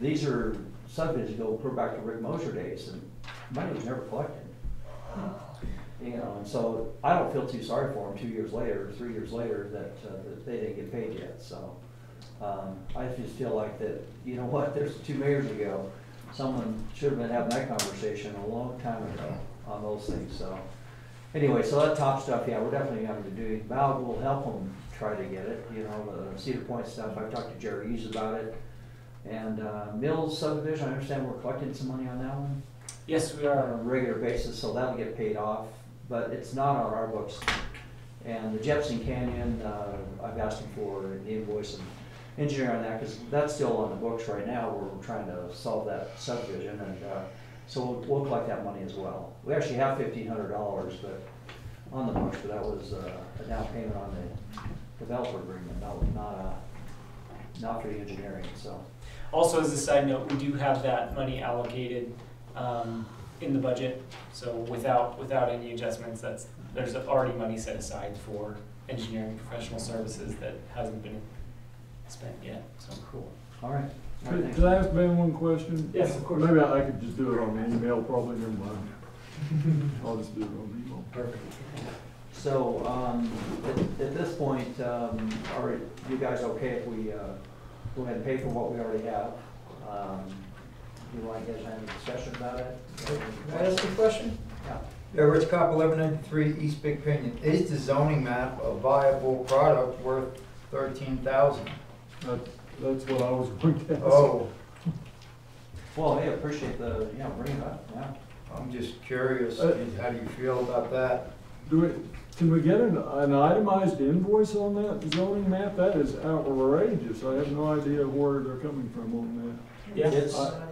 These are subdivisions go clear back to Rick Moser days, and money was never collected. You know, and so I don't feel too sorry for them 2 years later, 3 years later, that they didn't get paid yet, so. I just feel like that, you know what, there's 2 mayors ago, someone should have been having that conversation a long time ago on those things, so. Anyway, so that top stuff, yeah, we're definitely going to do. Val will help them try to get it, you know, the Cedar Point stuff, I've talked to Jerry Hughes about it. And Mills subdivision, I understand we're collecting some money on that one? Yes, we are. On a regular basis, so that'll get paid off, but it's not on our books. And the Jefferson Canyon, I've asked him for an invoice and engineer on that, because that's still on the books right now, where we're trying to solve that subdivision, and so we'll collect that money as well. We actually have $1,500 but on the books, but that was a down payment on the developer agreement, not for the engineering, so. Also, as a side note, we do have that money allocated in the budget. So without any adjustments, there's already money set aside for engineering professional services that hasn't been spent yet. So cool. All right. Could I ask Ben one question? Yes, of course. Maybe I could just do it on the email, probably, never mind. I'll just do it on email. Perfect. So, at this point, are you guys okay if we go ahead and pay for what we already have? You want to guys have a discussion about it? Can I ask a question? Yeah. Yeah, Rich Cop, 1193 East Big Pinion. Is the zoning map a viable product worth $13,000? That's what I was going to ask. Oh, Well, hey, appreciate the, bring it up, yeah. I'm just curious. How do you feel about that? Can we get an itemized invoice on that zoning map? That is outrageous. I have no idea where they're coming from on yeah, that.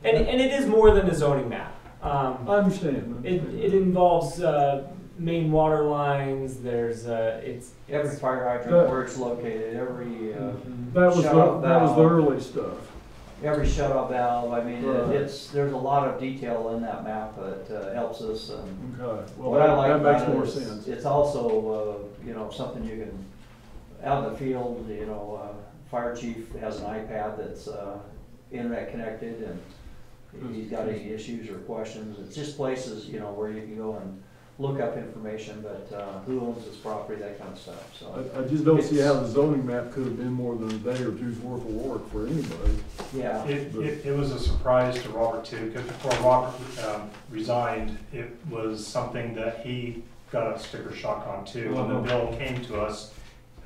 and it is more than a zoning map. I understand. It involves main water lines. There's it's Every fire hydrant, where it's located, every that was the early stuff. Every shut-off valve. I mean, Right. there's a lot of detail in that map that helps us. And Okay. Well, what I like that makes about more it is sense. it's also something you can out in the field. Fire chief has an iPad that's internet connected, and he's got any issues or questions. It's just places where you can go and look up information, but who owns this property, that kind of stuff. So I just don't see how the zoning map could have been more than a day or two's worth of work for anybody. yeah, It was a surprise to Robert too, because before Robert resigned, it was something that he got a sticker shock on too. When the bill came to us,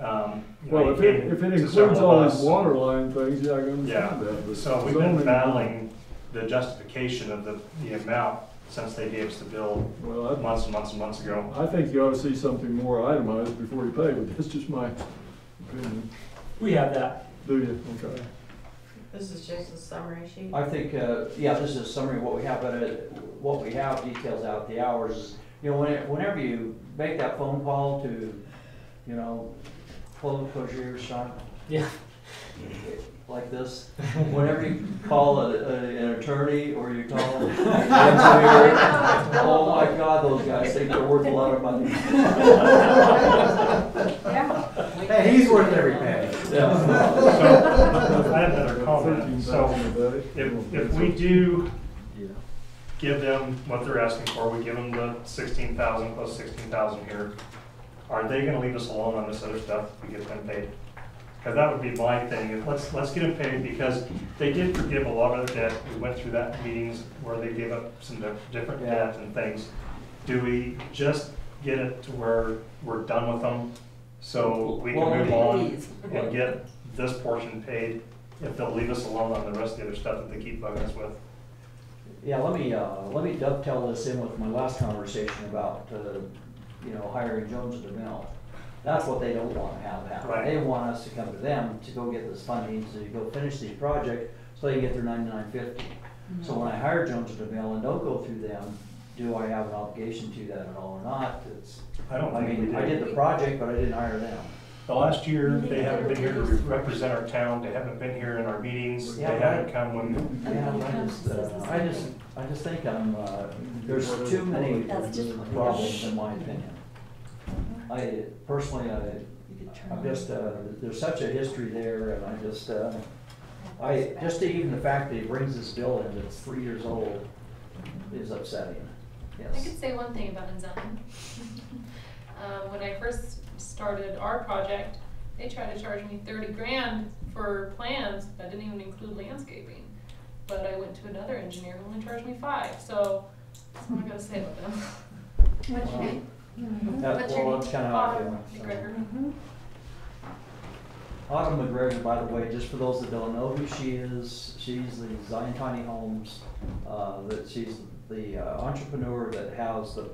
Well, if it includes all these water line things, yeah, I can understand that. But So we've been battling the justification of the amount since they gave us the bill months and months and months ago. I think you ought to see something more itemized before you pay, but that's just my opinion. we have that. Do you? Okay. This is just a summary sheet. I think, this is a summary of what we have, but what we have details out the hours. Whenever you make that phone call to, close your ears, Sean. Yeah. Like this. Whenever you call an attorney or you call an engineer, oh my God, those guys think they're worth a lot of money. Hey, he's worth every penny. So, I have another comment. So, if we do give them what they're asking for, we give them the 16,000 plus 16,000 here, are they gonna leave us alone on this other stuff if we get them paid? Because that would be my thing, is let's get them paid, because they did forgive a lot of their debt. We went through that meetings where they gave up some different debt and things. Do we just get it to where we're done with them, so we can move on and get this portion paid, if they'll leave us alone on the rest of the other stuff that they keep bugging us with? Yeah, let me dovetail this in with my last conversation about hiring Jones and DeMille. That's what they don't want to have happen. Right. They want us to come to them to go get this funding to go finish these projects so they can get their $99.50. So when I hire Jones and DeMille and don't go through them, do I have an obligation to that at all or not? I don't think we do. I did the project, but I didn't hire them. The last year, they haven't been here to represent our town, they haven't been here in our meetings, they Yeah, haven't come when. I just think there's too many problems in my opinion. I personally, I'm just, there's such a history there, and just even the fact that he brings this bill in that's 3 years old is upsetting. I Yes. could say one thing about Ensign. When I first started our project, they tried to charge me 30 grand for plans that didn't even include landscaping. But I went to another engineer who only charged me 5, so that's what I gotta say about them. What's your name? What's your Well, that's kind of how I Autumn feel. McGregor. Autumn McGregor, by the way, just for those that don't know who she is, she's the Zion Tiny Homes, that she's the entrepreneur that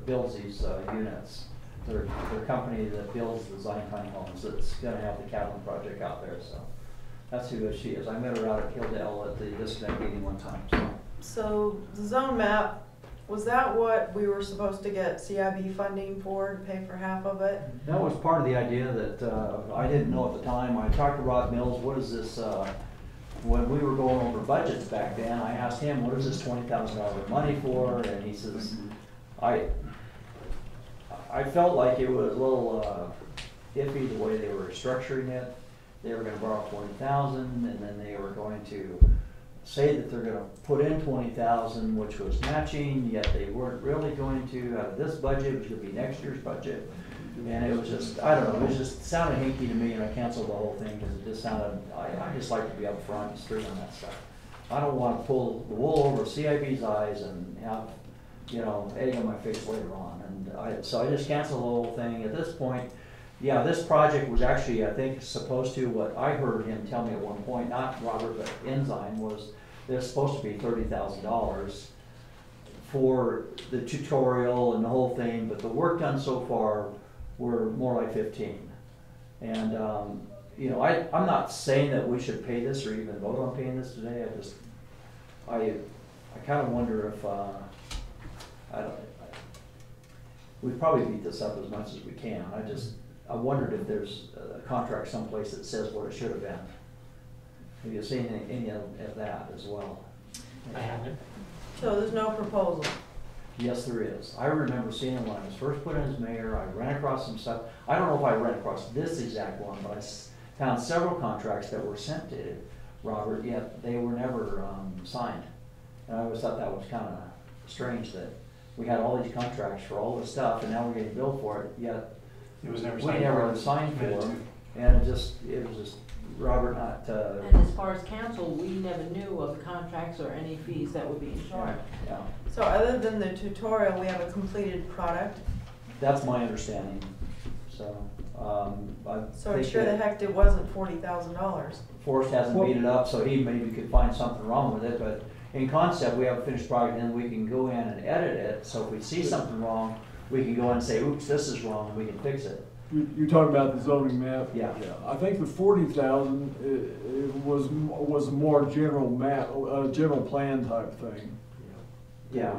builds these units. They're a company that builds the Zion Tiny Homes that's gonna have the Catlin project out there, so that's who she is. I met her out at Kildale at the disconnect meeting one time, so. So the zone map, was that what we were supposed to get CIB funding for, to pay for half of it? That was part of the idea that I didn't know at the time. I talked to Rod Mills, what is this, when we were going over budgets back then, I asked him, what is this $20,000 money for? And he says, I felt like it was a little iffy the way they were structuring it. They were gonna borrow 20,000, and then they were going to say that they're gonna put in 20,000, which was matching, yet they weren't really going to, out of this budget, which would be next year's budget. And it was just, I don't know, it just sounded hinky to me, and I canceled the whole thing, because it just sounded, I just like to be upfront and straight on that stuff. I don't wanna pull the wool over CIB's eyes and have, egg on my face later on. And so I just canceled the whole thing. At this point, yeah, this project was actually, I think, supposed to, what I heard him tell me at one point, not Robert, but Ensign, was there's supposed to be $30,000 for the tutorial and the whole thing, but the work done so far were more like 15. And, I'm not saying that we should pay this or even vote on paying this today. I kind of wonder if, we probably beat this up as much as we can. I wondered if there's a contract someplace that says what it should have been. Have you seen any of that as well? I haven't. So there's no proposal? Yes, there is. I remember seeing it when I was first put in as mayor. I ran across some stuff. I don't know if I ran across this exact one, but I found several contracts that were sent to Robert, yet they were never signed. And I always thought that was kind of strange that we had all these contracts for all this stuff, and now we're getting billed for it, yet It was never we signed. never signed for it. And it was just Robert not, And as far as council, we never knew of the contracts or any fees that would be charged. yeah, So other than the tutorial, we have a completed product? that's my understanding, so, So I'm sure the heck it wasn't $40,000. Forrest hasn't beat it up, so he maybe could find something wrong with it, but in concept, we have a finished product, and we can go in and edit it, so if we see something wrong, we can go in and say, oops, this is wrong, and we can fix it. You're talking about the zoning map? Yeah. I think the 40,000 it was a more general map, general plan type thing. Yeah.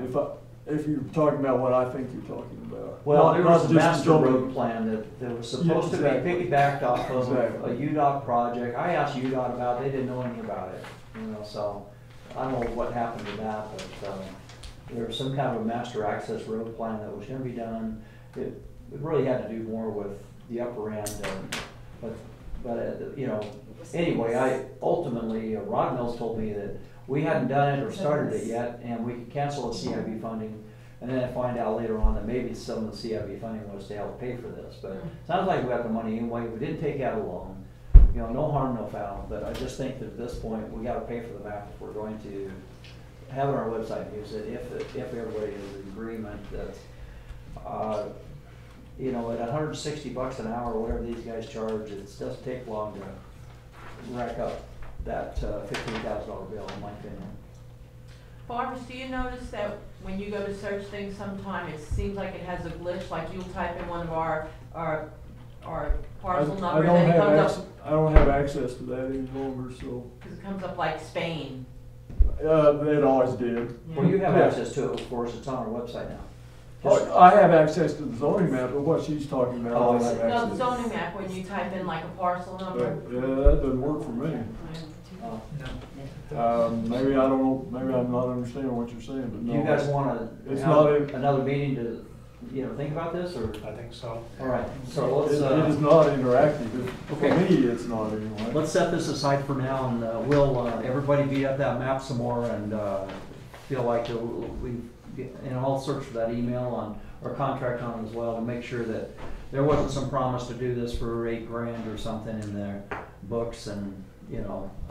If you're talking about what I think you're talking about. Well, there was a Not just master zoning. road plan that was supposed to be exactly. piggybacked off of Exactly. a UDOT project. I asked UDOT about it, they didn't know anything about it, so I don't know what happened to that, but, there was some kind of a master access road plan that was gonna be done. It really had to do more with the upper end, anyway, ultimately, Rod Mills told me that we hadn't done it or started it yet, and we could cancel the CIB funding, and then I find out later on that maybe some of the CIB funding was to help pay for this, but it sounds like we got the money anyway. We didn't take out a loan, no harm, no foul, but I just think that at this point, we gotta pay for the map if we're going to have it on our website and use it, if everybody is in agreement that, at $160 an hour, whatever these guys charge, it doesn't take long to rack up that $15,000 bill, in my opinion. Barbara, do you notice that when you go to search things sometime, it seems like it has a glitch, like you'll type in one of our parcel numbers and it comes up, I don't have access to that any longer, so. because it comes up like Spain. It always did. Well, you have Yeah. access to it, of course, it's on our website now. Oh, I have access to the zoning map, but what she's talking about, I don't have No, the access. zoning map, when you type in like a parcel number. Yeah, that doesn't work for me. Maybe I don't know, maybe I'm not understanding what you're saying, but Do no. you guys wanna It's have not in- another meeting to, think about this, or? I think so. All right, so let's, It is not interactive. For okay. me, it's not anyway. Let's set this aside for now, and we'll, everybody beat up that map some more, and feel like I'll search for that email on, or contract on as well, to make sure that there wasn't some promise to do this for $8,000 or something in their books, and,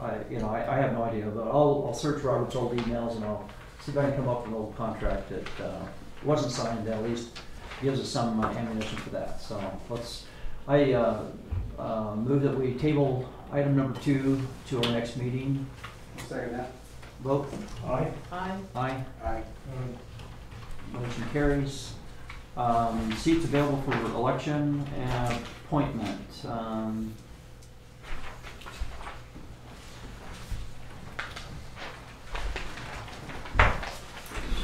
I have no idea, but I'll search Robert's old emails, and I'll see if I can come up with an old contract that wasn't signed, that at least gives us some ammunition for that. So I move that we table item number 2 to our next meeting. Second that. Vote. Aye. Aye. Aye. Aye. Motion carries. Seats available for election and appointment.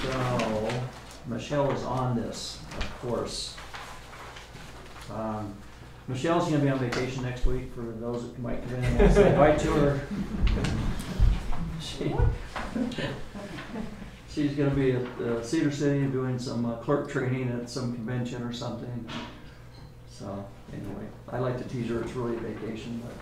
So, Michelle is on this, of course. Michelle's gonna be on vacation next week, for those that might come in and say hi to her. She's gonna be at Cedar City doing some clerk training at some convention or something. So, anyway, I like to tease her, it's really a vacation, but.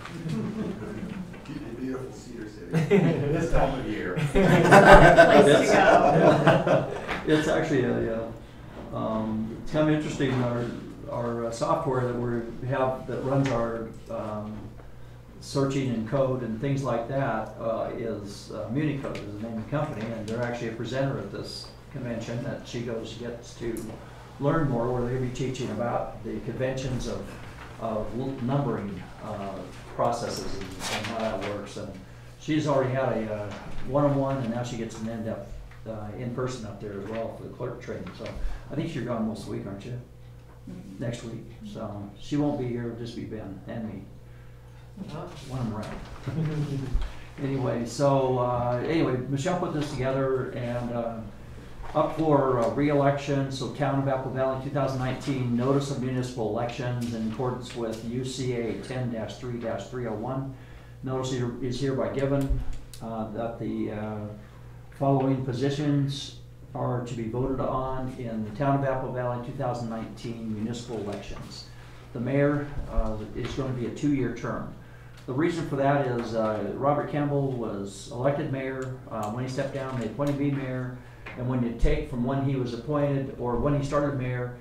Beautiful Cedar City. This time of year. Place to go. It's actually it's kind of interesting, our software that we have that runs our searching and code and things like that is Municode is the name of the company, and they're actually a presenter at this convention that she gets to learn more, where they'll be teaching about the conventions of numbering processes and how that works. And she's already had a one-on-one, and now she gets an in-depth in-person up there as well for the clerk training. So I think you're gone most of the week, aren't you? Next week. So she won't be here, it'll just be Ben and me. One of them around. Anyway, so Michelle put this together, and up for re-election. So Town of Apple Valley 2019 Notice of Municipal Elections in accordance with UCA 10-3-301. Notice is hereby given that the following positions are to be voted on in the Town of Apple Valley 2019 municipal elections. The mayor is going to be a 2-year term. The reason for that is Robert Campbell was elected mayor. When he stepped down, they appointed me mayor. And when you take from when he was appointed, or when he started mayor,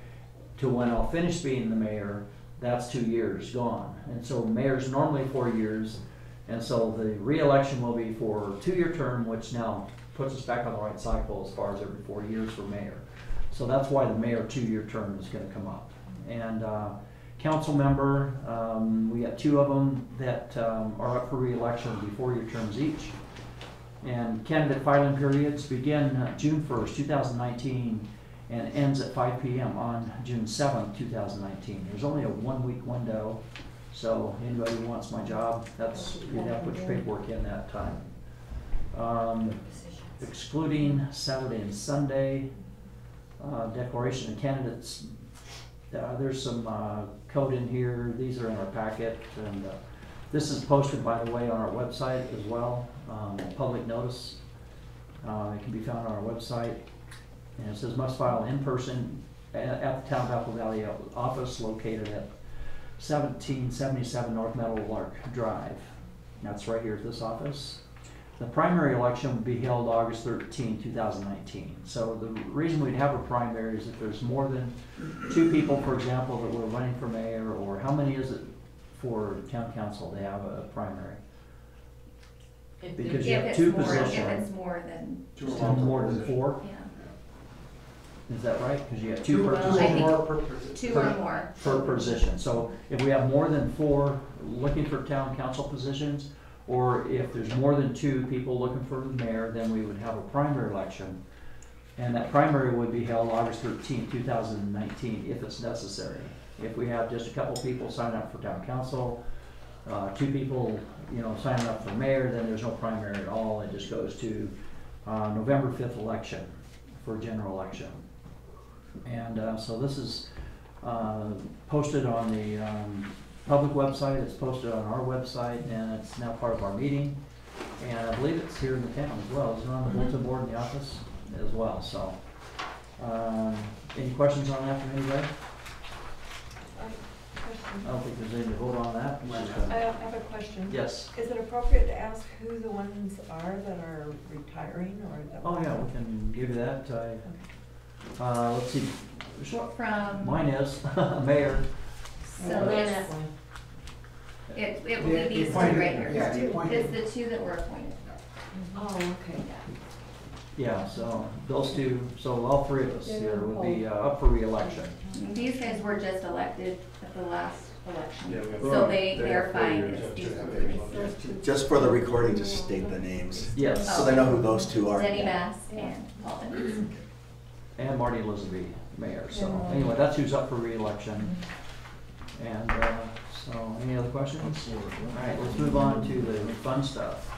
to when I'll finish being the mayor, that's 2 years gone. And so mayor's normally 4 years. And so the re-election will be for a 2-year term, which now puts us back on the right cycle as far as every 4 years for mayor. So that's why the mayor 2-year term is going to come up. And council member, we got 2 of them that are up for re-election, will be 4-year terms each. And candidate filing periods begin June 1st, 2019, and ends at 5 p.m. on June 7th, 2019. There's only a 1-week window, so anybody who wants my job, you'd have to put your paperwork in that time. Excluding Saturday and Sunday, declaration of candidates. There's some code in here. These are in our packet, and this is posted, by the way, on our website as well. Public notice. It can be found on our website. And it says must file in person at the Town of Apple Valley office located at 1777 North Meadowlark Drive. That's right here at this office. The primary election will be held August 13, 2019. So the reason we'd have a primary is if there's more than 2 people, for example, that were running for mayor, or how many is it for town council to have a primary? Because you have 2 positions. If it's more than. More than 4? Yeah. Is that right? Because you have 2 per Well, I think 2 or more. per position. So if we have more than 4 looking for town council positions, or if there's more than 2 people looking for the mayor, then we would have a primary election. And that primary would be held August 13, 2019, if it's necessary. If we have just a couple people sign up for town council, 2 people, signing up for mayor, then there's no primary at all. It just goes to November 5th election for general election. And so this is posted on the public website, it's posted on our website, and it's now part of our meeting. And I believe it's here in the town as well. It's on the bulletin board in the office as well, so. Any questions on that from anybody? I don't think there's any to vote on that. I have a question. Yes. Is it appropriate to ask who the ones are that are retiring or that? Oh, yeah, we can give you that. Let's see. From Mine is Mayor. Selena. It will be these two right here. It's the two that were appointed. Oh, okay. Yeah, so those two, so all three of us here would be up for re-election. These guys were just elected at the last election, Yeah, so they're fine. It's Just for the recording, just state the names. Yes. So they know who those two are. Denny Bass and Paul Dennis. And Marty Elizabeth, mayor. So anyway, that's who's up for re-election. And so, any other questions? All right, let's move on to the fun stuff.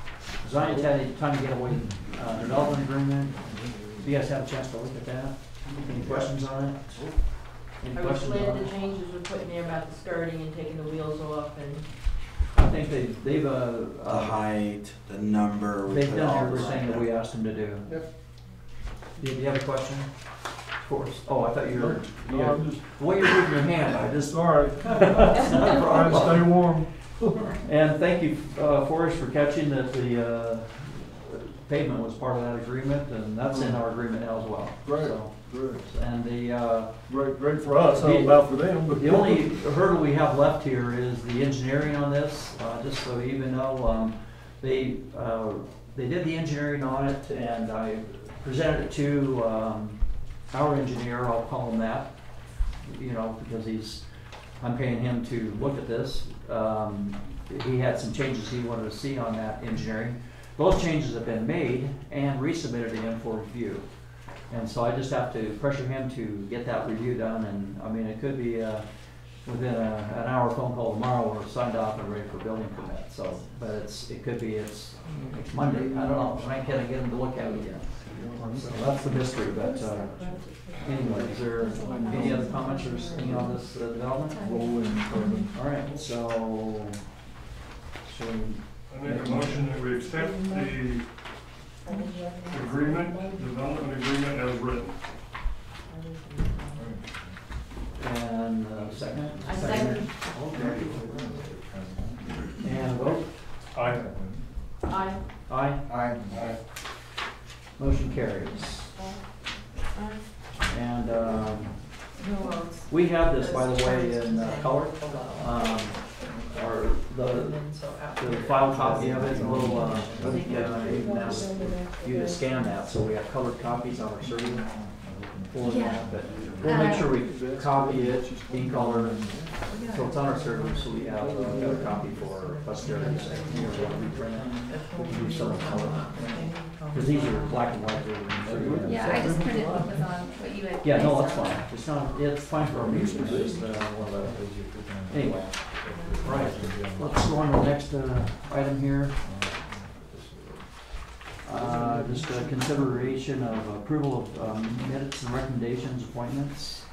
Zion time to get away development agreement. Do you guys have a chance to look at that? Any questions on it? Any I was questions glad on the it? changes were put in there about the skirting and taking the wheels off and. I think they've The height, the number. we they've put done all everything that we asked them to do. Yep. Do you have a question? Of course. Oh, I thought you were, No, I'm just, the way you're moving your hand, I just. sorry. It's not a Trying to problem. stay warm. And thank you, Forrest, for catching that the pavement was part of that agreement, and that's in our agreement now as well. Great, So, great. and the, Great for us, how about for them? But the only hurdle we have left here is the engineering on this, just so you even know, they did the engineering on it, and I presented it to our engineer, I'll call him that, you know, because I'm paying him to look at this. He had some changes he wanted to see on that engineering. Those changes have been made and resubmitted to him for review. And so I just have to pressure him to get that review done, and I mean, it could be within an hour phone call tomorrow, we're signed off and ready for building permit. So, but it could be it's Monday, I don't know, when I can get him to look at it again. So that's the mystery, but anyway, is there any other comments or anything on this development? All right, so I make a motion that we accept the development agreement as written. And second? I second. Okay. And vote? Aye. Aye. Aye. Aye. Motion carries. And we have this, by the way, in color. Or the file copy of it, we'll, even ask you to scan that, so we have colored copies on our server for that, but we'll make sure we copy it in color, so it's on our server, so we have a better copy for posterity's sake. You know, when we reprint it, we can do some in color, because these are black and white. Yeah, I just printed what was on what you had. Yeah, no, placed that's on. fine, it's fine for our meeting, it's just, anyway. Right, let's go on to the next item here. Just a consideration of approval of minutes and recommendations, appointments.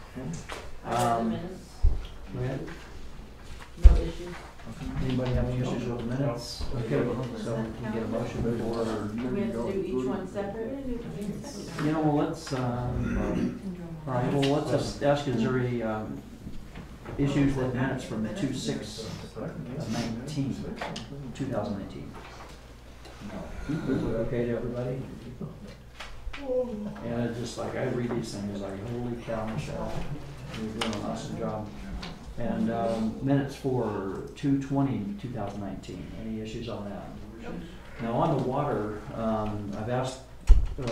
I read the minutes, Go ahead. no issues. Anybody have any issues with the minutes? Okay, so we can get a motion Do we before. have to do each one separate? You know, well, let's, all right, well, let's just ask, is there any issues with minutes from the 2/6/19, 2019? Okay to everybody? And it's just like, I read these things like, holy cow, Michelle, you're doing an awesome job. And minutes for 2/20/2019, any issues on that? Now, on the water, I've asked,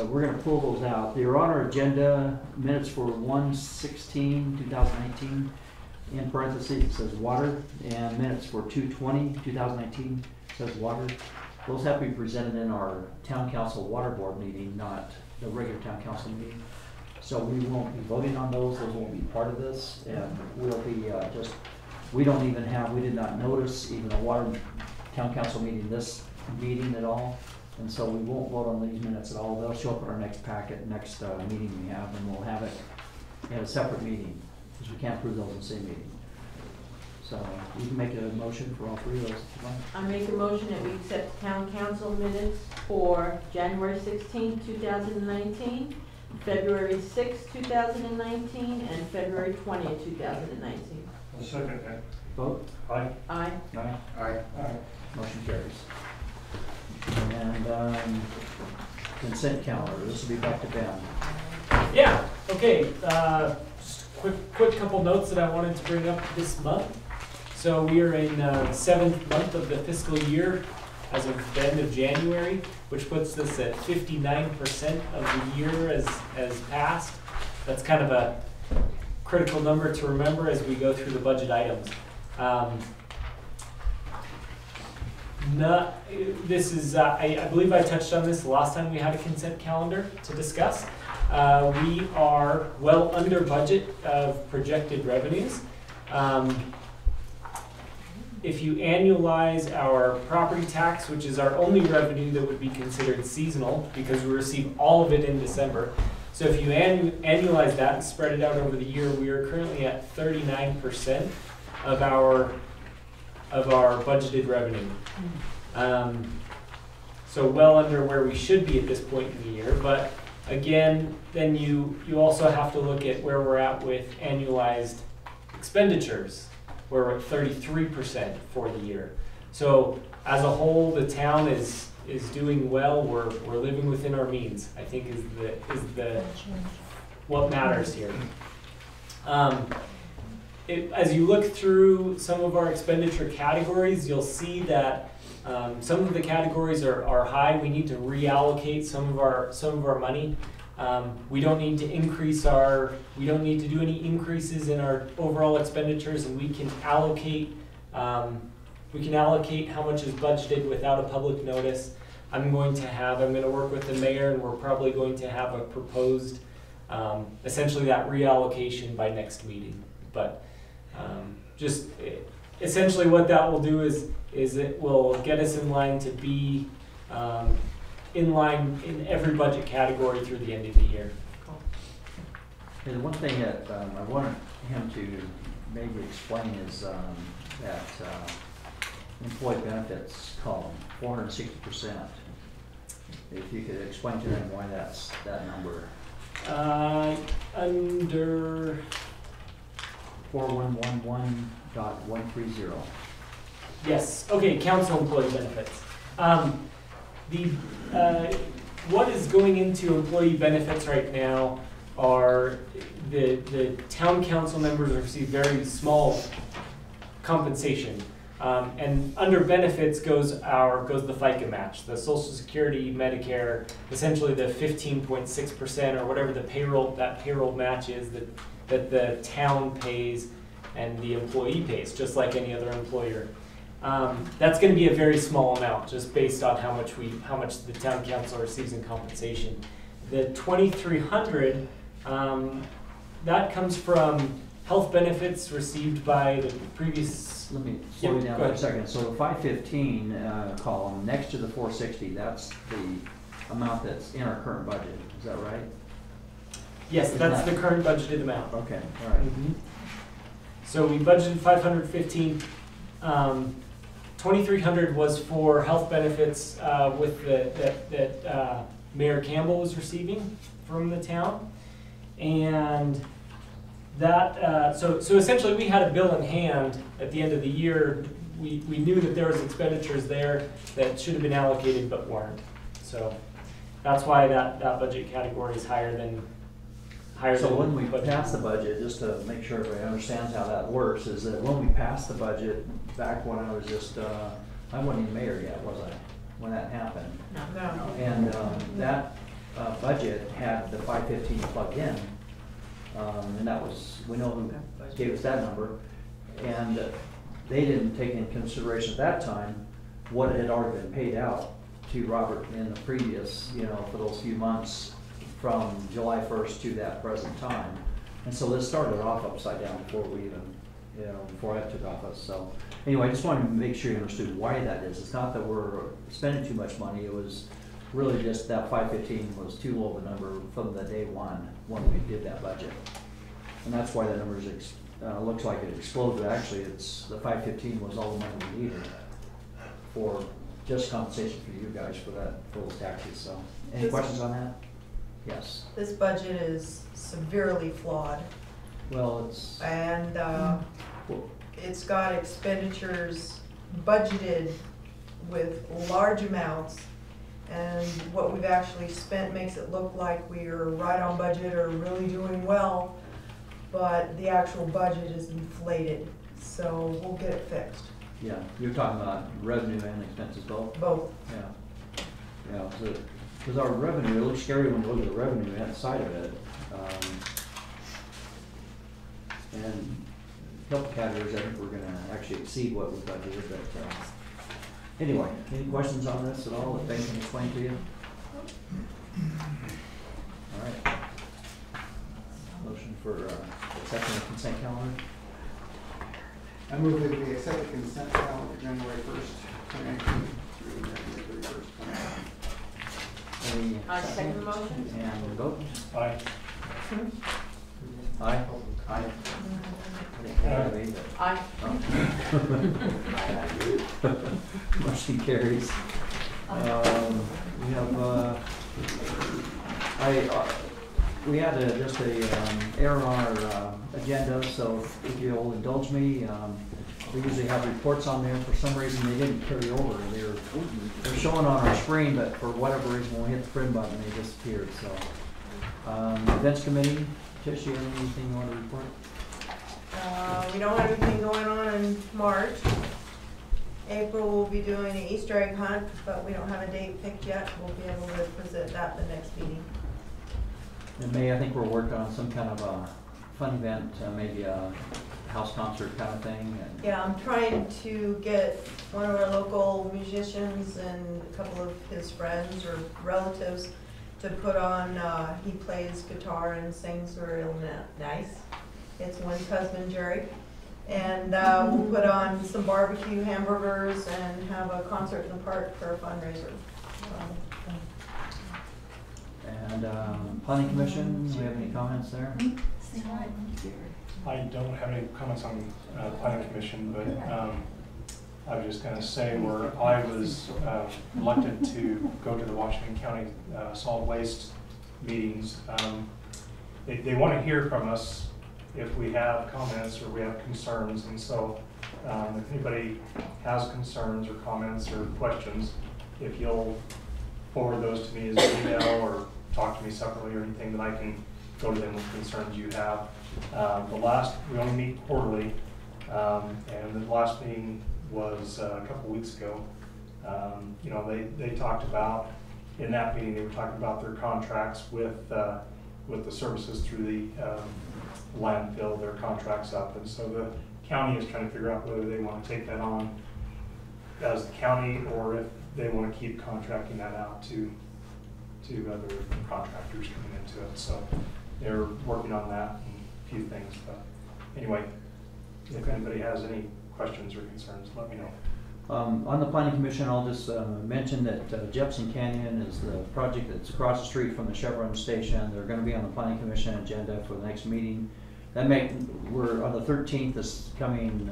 we're gonna pull those out. They're on our agenda, minutes for 1/16/2019. In parentheses, it says water, and minutes for 2/20/2019 says water. Those have to be presented in our town council water board meeting, not the regular town council meeting. So we won't be voting on those won't be part of this, and we'll be we don't even have, we did not notice even a water town council meeting, this meeting at all. And so we won't vote on these minutes at all. They'll show up in our next packet, next meeting we have, and we'll have it in a separate meeting, because we can't approve those in the same meeting. So you can make a motion for all three of those if you want. I make a motion that we accept town council minutes for January 16, 2019, February 6, 2019, and February 20, 2019. I'll second that. Vote? Aye. Aye. Aye. Aye. Motion carries. And consent calendar, this will be back to Ben. Yeah, okay, just quick couple notes that I wanted to bring up this month. So we are in the 7th month of the fiscal year as of the end of January, which puts us at 59% of the year as passed. That's kind of a critical number to remember as we go through the budget items. This is, I believe I touched on this the last time we had a consent calendar to discuss. We are well under budget of projected revenues. If you annualize our property tax, which is our only revenue that would be considered seasonal because we receive all of it in December. So if you annualize that and spread it out over the year, we are currently at 39% of our budgeted revenue. So well under where we should be at this point in the year, but again, then you also have to look at where we're at with annualized expenditures, where we're at 33% for the year. So as a whole, the town is doing well. We're living within our means, I think is the what matters here. As you look through some of our expenditure categories, you'll see that some of the categories are high. We need to reallocate some of our money. We don't need to do any increases in our overall expenditures, and we can allocate how much is budgeted without a public notice. I'm going to work with the mayor, and we're probably going to have a proposed, essentially that reallocation by next meeting. But just essentially what that will do is it will get us in line to be in line in every budget category through the end of the year. And one thing that I wanted him to maybe explain is that employee benefits column, 460%. If you could explain to them why that's that number. Under 4111.130. Yes, okay, council employee benefits. What is going into employee benefits right now are the town council members receive very small compensation. And under benefits goes the FICA match, the Social Security, Medicare, essentially the 15.6% or whatever the payroll match is that the town pays and the employee pays, just like any other employer. That's going to be a very small amount, just based on how much the town council receives in compensation. The $2,300, that comes from health benefits received by the previous. Let me slow you down for a second. So the 515 column next to the 460, that's the amount that's in our current budget. Is that right? Yes, that's the current budgeted amount. Okay, all right. Mm-hmm. So we budgeted 515. 2,300 was for health benefits with that Mayor Campbell was receiving from the town, and that so essentially we had a bill in hand at the end of the year. We knew that there was expenditures there that should have been allocated but weren't. So that's why that budget category is higher than. So when we pass the budget, just to make sure everybody understands how that works, is that when we passed the budget, back when I was just, I wasn't even mayor yet, was I, when that happened? No. And that budget had the 515 plugged in, and that was, we know who gave us that number, and they didn't take into consideration at that time what had already been paid out to Robert in the previous, for those few months, from July 1st to that present time. And so this started off upside down before we even, before I took office. So anyway, I just wanted to make sure you understood why that is. It's not that we're spending too much money. It was really just that 515 was too low of a number from the day one when we did that budget. And that's why the numbers looks like it exploded. Actually, it's, the 515 was all the money we needed for just compensation for you guys for that, for those taxes, so. Any questions on that? Yes. This budget is severely flawed, Well, it's, and well, it's got expenditures budgeted with large amounts, and what we've actually spent makes it look like we're right on budget or really doing well, but the actual budget is inflated, so we'll get it fixed. yeah, you're talking about revenue and expenses both? Both. Yeah. Yeah, because our revenue, it looks scary when you look at the revenue side of it. And a couple categories, I think we're gonna actually exceed what we budgeted, but, anyway, any questions on this at all that Ben can explain to you? All right. Motion for accepting the consent calendar? I move that we accept the consent calendar January 1st, 2019 through January 31st, 2019. Any I second the motion. And vote? Aye. Aye? Aye. Aye. Motion carries. We have, we had just a error on our agenda, so if you'll indulge me, we usually have reports on there. For some reason, they didn't carry over. They're showing on our screen, but for whatever reason, when we hit the print button, they disappeared. So, events committee, Tish, you have anything you want to report? We don't have anything going on in March. April, we'll be doing an Easter egg hunt, but we don't have a date picked yet. We'll be able to present that the next meeting. In May, I think we're working on some kind of a fun event, maybe a house concert kind of thing. And Yeah, I'm trying to get one of our local musicians and a couple of his friends or relatives to put on, he plays guitar and sings real nice. It's Wynn's husband, Jerry. And we'll put on some barbecue hamburgers and have a concert in the park for a fundraiser. And planning commission, do we have any comments there? I don't have any comments on the planning commission, but I was just going to say where I was reluctant to go to the Washington County solid waste meetings. They want to hear from us if we have comments or we have concerns, and so if anybody has concerns or comments or questions, if you'll forward those to me as an email or talk to me separately or anything, then I can go to them with concerns you have. We only meet quarterly, and the last meeting was a couple weeks ago. You know, they talked about, in that meeting, they were talking about their contracts with the services through the landfill, their contracts up, and so the county is trying to figure out whether they want to take that on as the county or if they want to keep contracting that out to other contractors coming into it. So they're working on that and a few things, but anyway, if anybody has any questions or concerns, let me know. On the planning commission, I'll just mention that Jefferson Canyon is the project that's across the street from the Chevron station. They're going to be on the planning commission agenda for the next meeting. We're on the 13th, this coming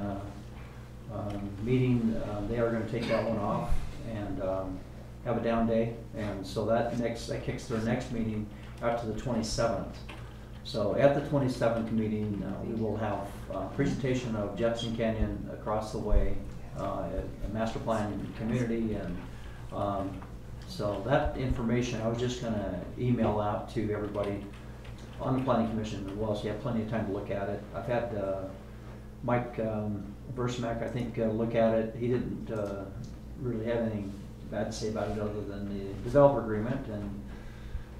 meeting, they are going to take that one off and have a down day, and so that kicks their next meeting out to the 27th. So at the 27th meeting, we will have a presentation of Jefferson Canyon across the way, a master plan community, and so that information I was just going to email out to everybody on the planning commission as well, so you have plenty of time to look at it. I've had Mike Versmack, I think, look at it. He didn't really have anything bad to say about it other than the developer agreement, and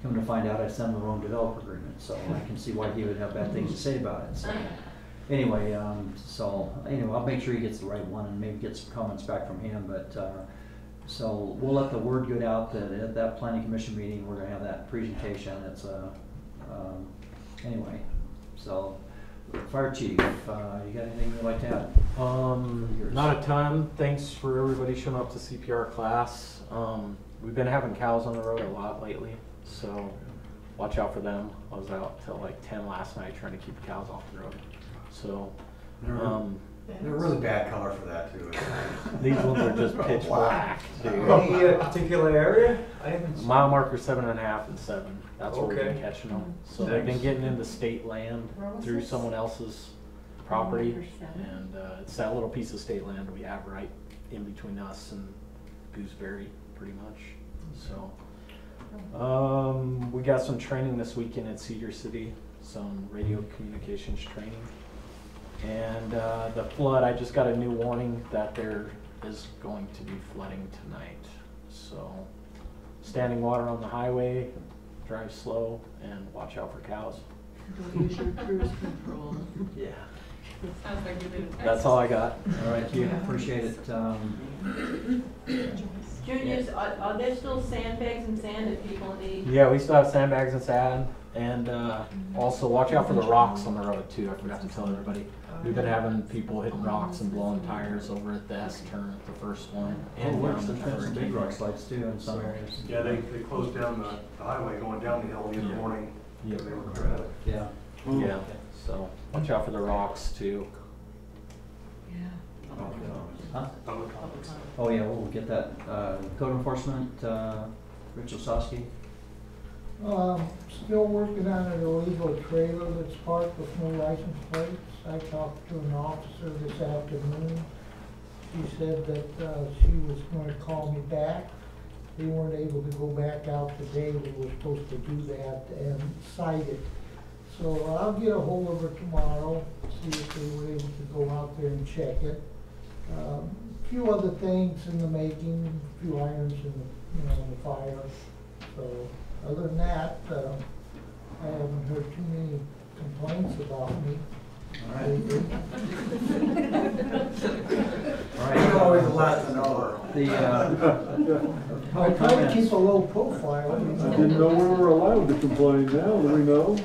come to find out I sent him the wrong developer agreement, so I can see why he would have bad things to say about it. So anyway, I'll make sure he gets the right one and maybe get some comments back from him, but so we'll let the word get out that at that planning commission meeting we're going to have that presentation. It's anyway, so fire chief, you got anything you'd like to add? Not a ton. Thanks for everybody showing up to CPR class. We've been having cows on the road a lot lately, so watch out for them. I was out till like 10 last night trying to keep the cows off the road. So, They're a really bad color for that too. these ones are just pitch black, dude. Any particular area? I haven't. Mile marker 7.5 and 7. That's where we've been Okay. catching them. So they've been getting into state land through someone else's property, and it's that little piece of state land we have right in between us and Gooseberry, pretty much. So, we got some training this weekend at Cedar City, some radio communications training. And the flood, I just got a new warning that there is going to be flooding tonight. So, standing water on the highway, drive slow, and watch out for cows. Don't use your cruise control. Yeah. Sounds like you live in Texas. That's all I got. All right, you appreciate it. Juniors, are there still sandbags and sand that people need? Yeah, we still have sandbags and sand, and also watch out for the rocks on the road too. I forgot to tell everybody. We've been having people hitting rocks and blowing tires over at the S turn, the first one. And down worse, the there's been some Hurricane big rock Road. slides too in some areas. Yeah, they closed down the highway going down the hill in the morning. Yeah. They were crowded. Yeah. Yeah, so watch out for the rocks too. Huh? Public comments. Oh, yeah, we'll get that. Code enforcement, Rich Osowski. Still working on an illegal trailer that's parked with no license plates. I talked to an officer this afternoon. She said that she was gonna call me back. They weren't able to go back out today. We were supposed to do that and cite it. So I'll get a hold of her tomorrow, see if they were able to go out there and check it. A few other things in the making, a few irons in the, in the fire. So other than that, I haven't heard too many complaints about me. All right. All right. There's always a lot to know. The, I public try to comments. keep a low profile. I didn't know we were allowed to complain now, do we know?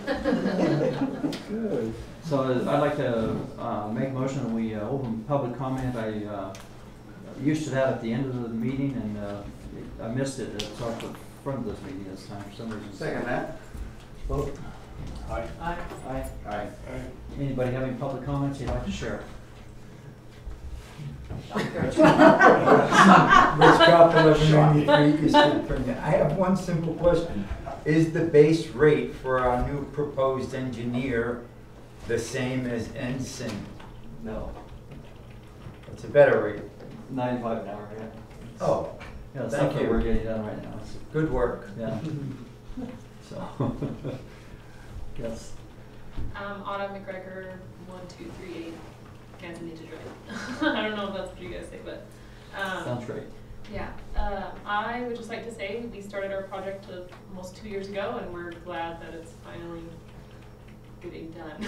Okay. So I'd like to make a motion that we open public comment. I used to that at the end of the meeting, and I missed it. It's off the front of this meeting this time for some reason. Second that. Vote. Aye. Aye. Aye. Aye. Anybody have any public comments you'd like to share? Rich Crop, 1193 East California. I have one simple question. Is the base rate for our new proposed engineer the same as Ensign? No. It's a better rate. 95 an hour, yeah. Oh, Yeah, the thank stuff that you. we're getting done right now. Good work. Yeah. So, yes. Autumn McGregor, 1238, Cantonese Drive. I don't know if that's what you guys say, but. Sounds great. Yeah, I would just like to say we started our project almost 2 years ago, and we're glad that it's finally getting done.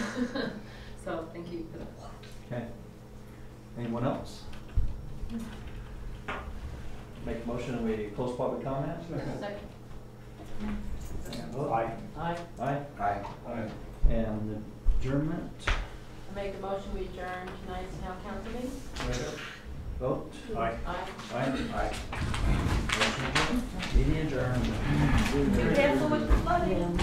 So thank you for that. Okay. Anyone else? Make a motion and we close public comment? Second. Aye. Aye. Aye. Aye. Aye. And adjournment? I make a motion, we adjourn tonight's town council meeting. Vote? Aye. Aye. Aye. Aye. Meeting adjourned. Be careful with the flooding.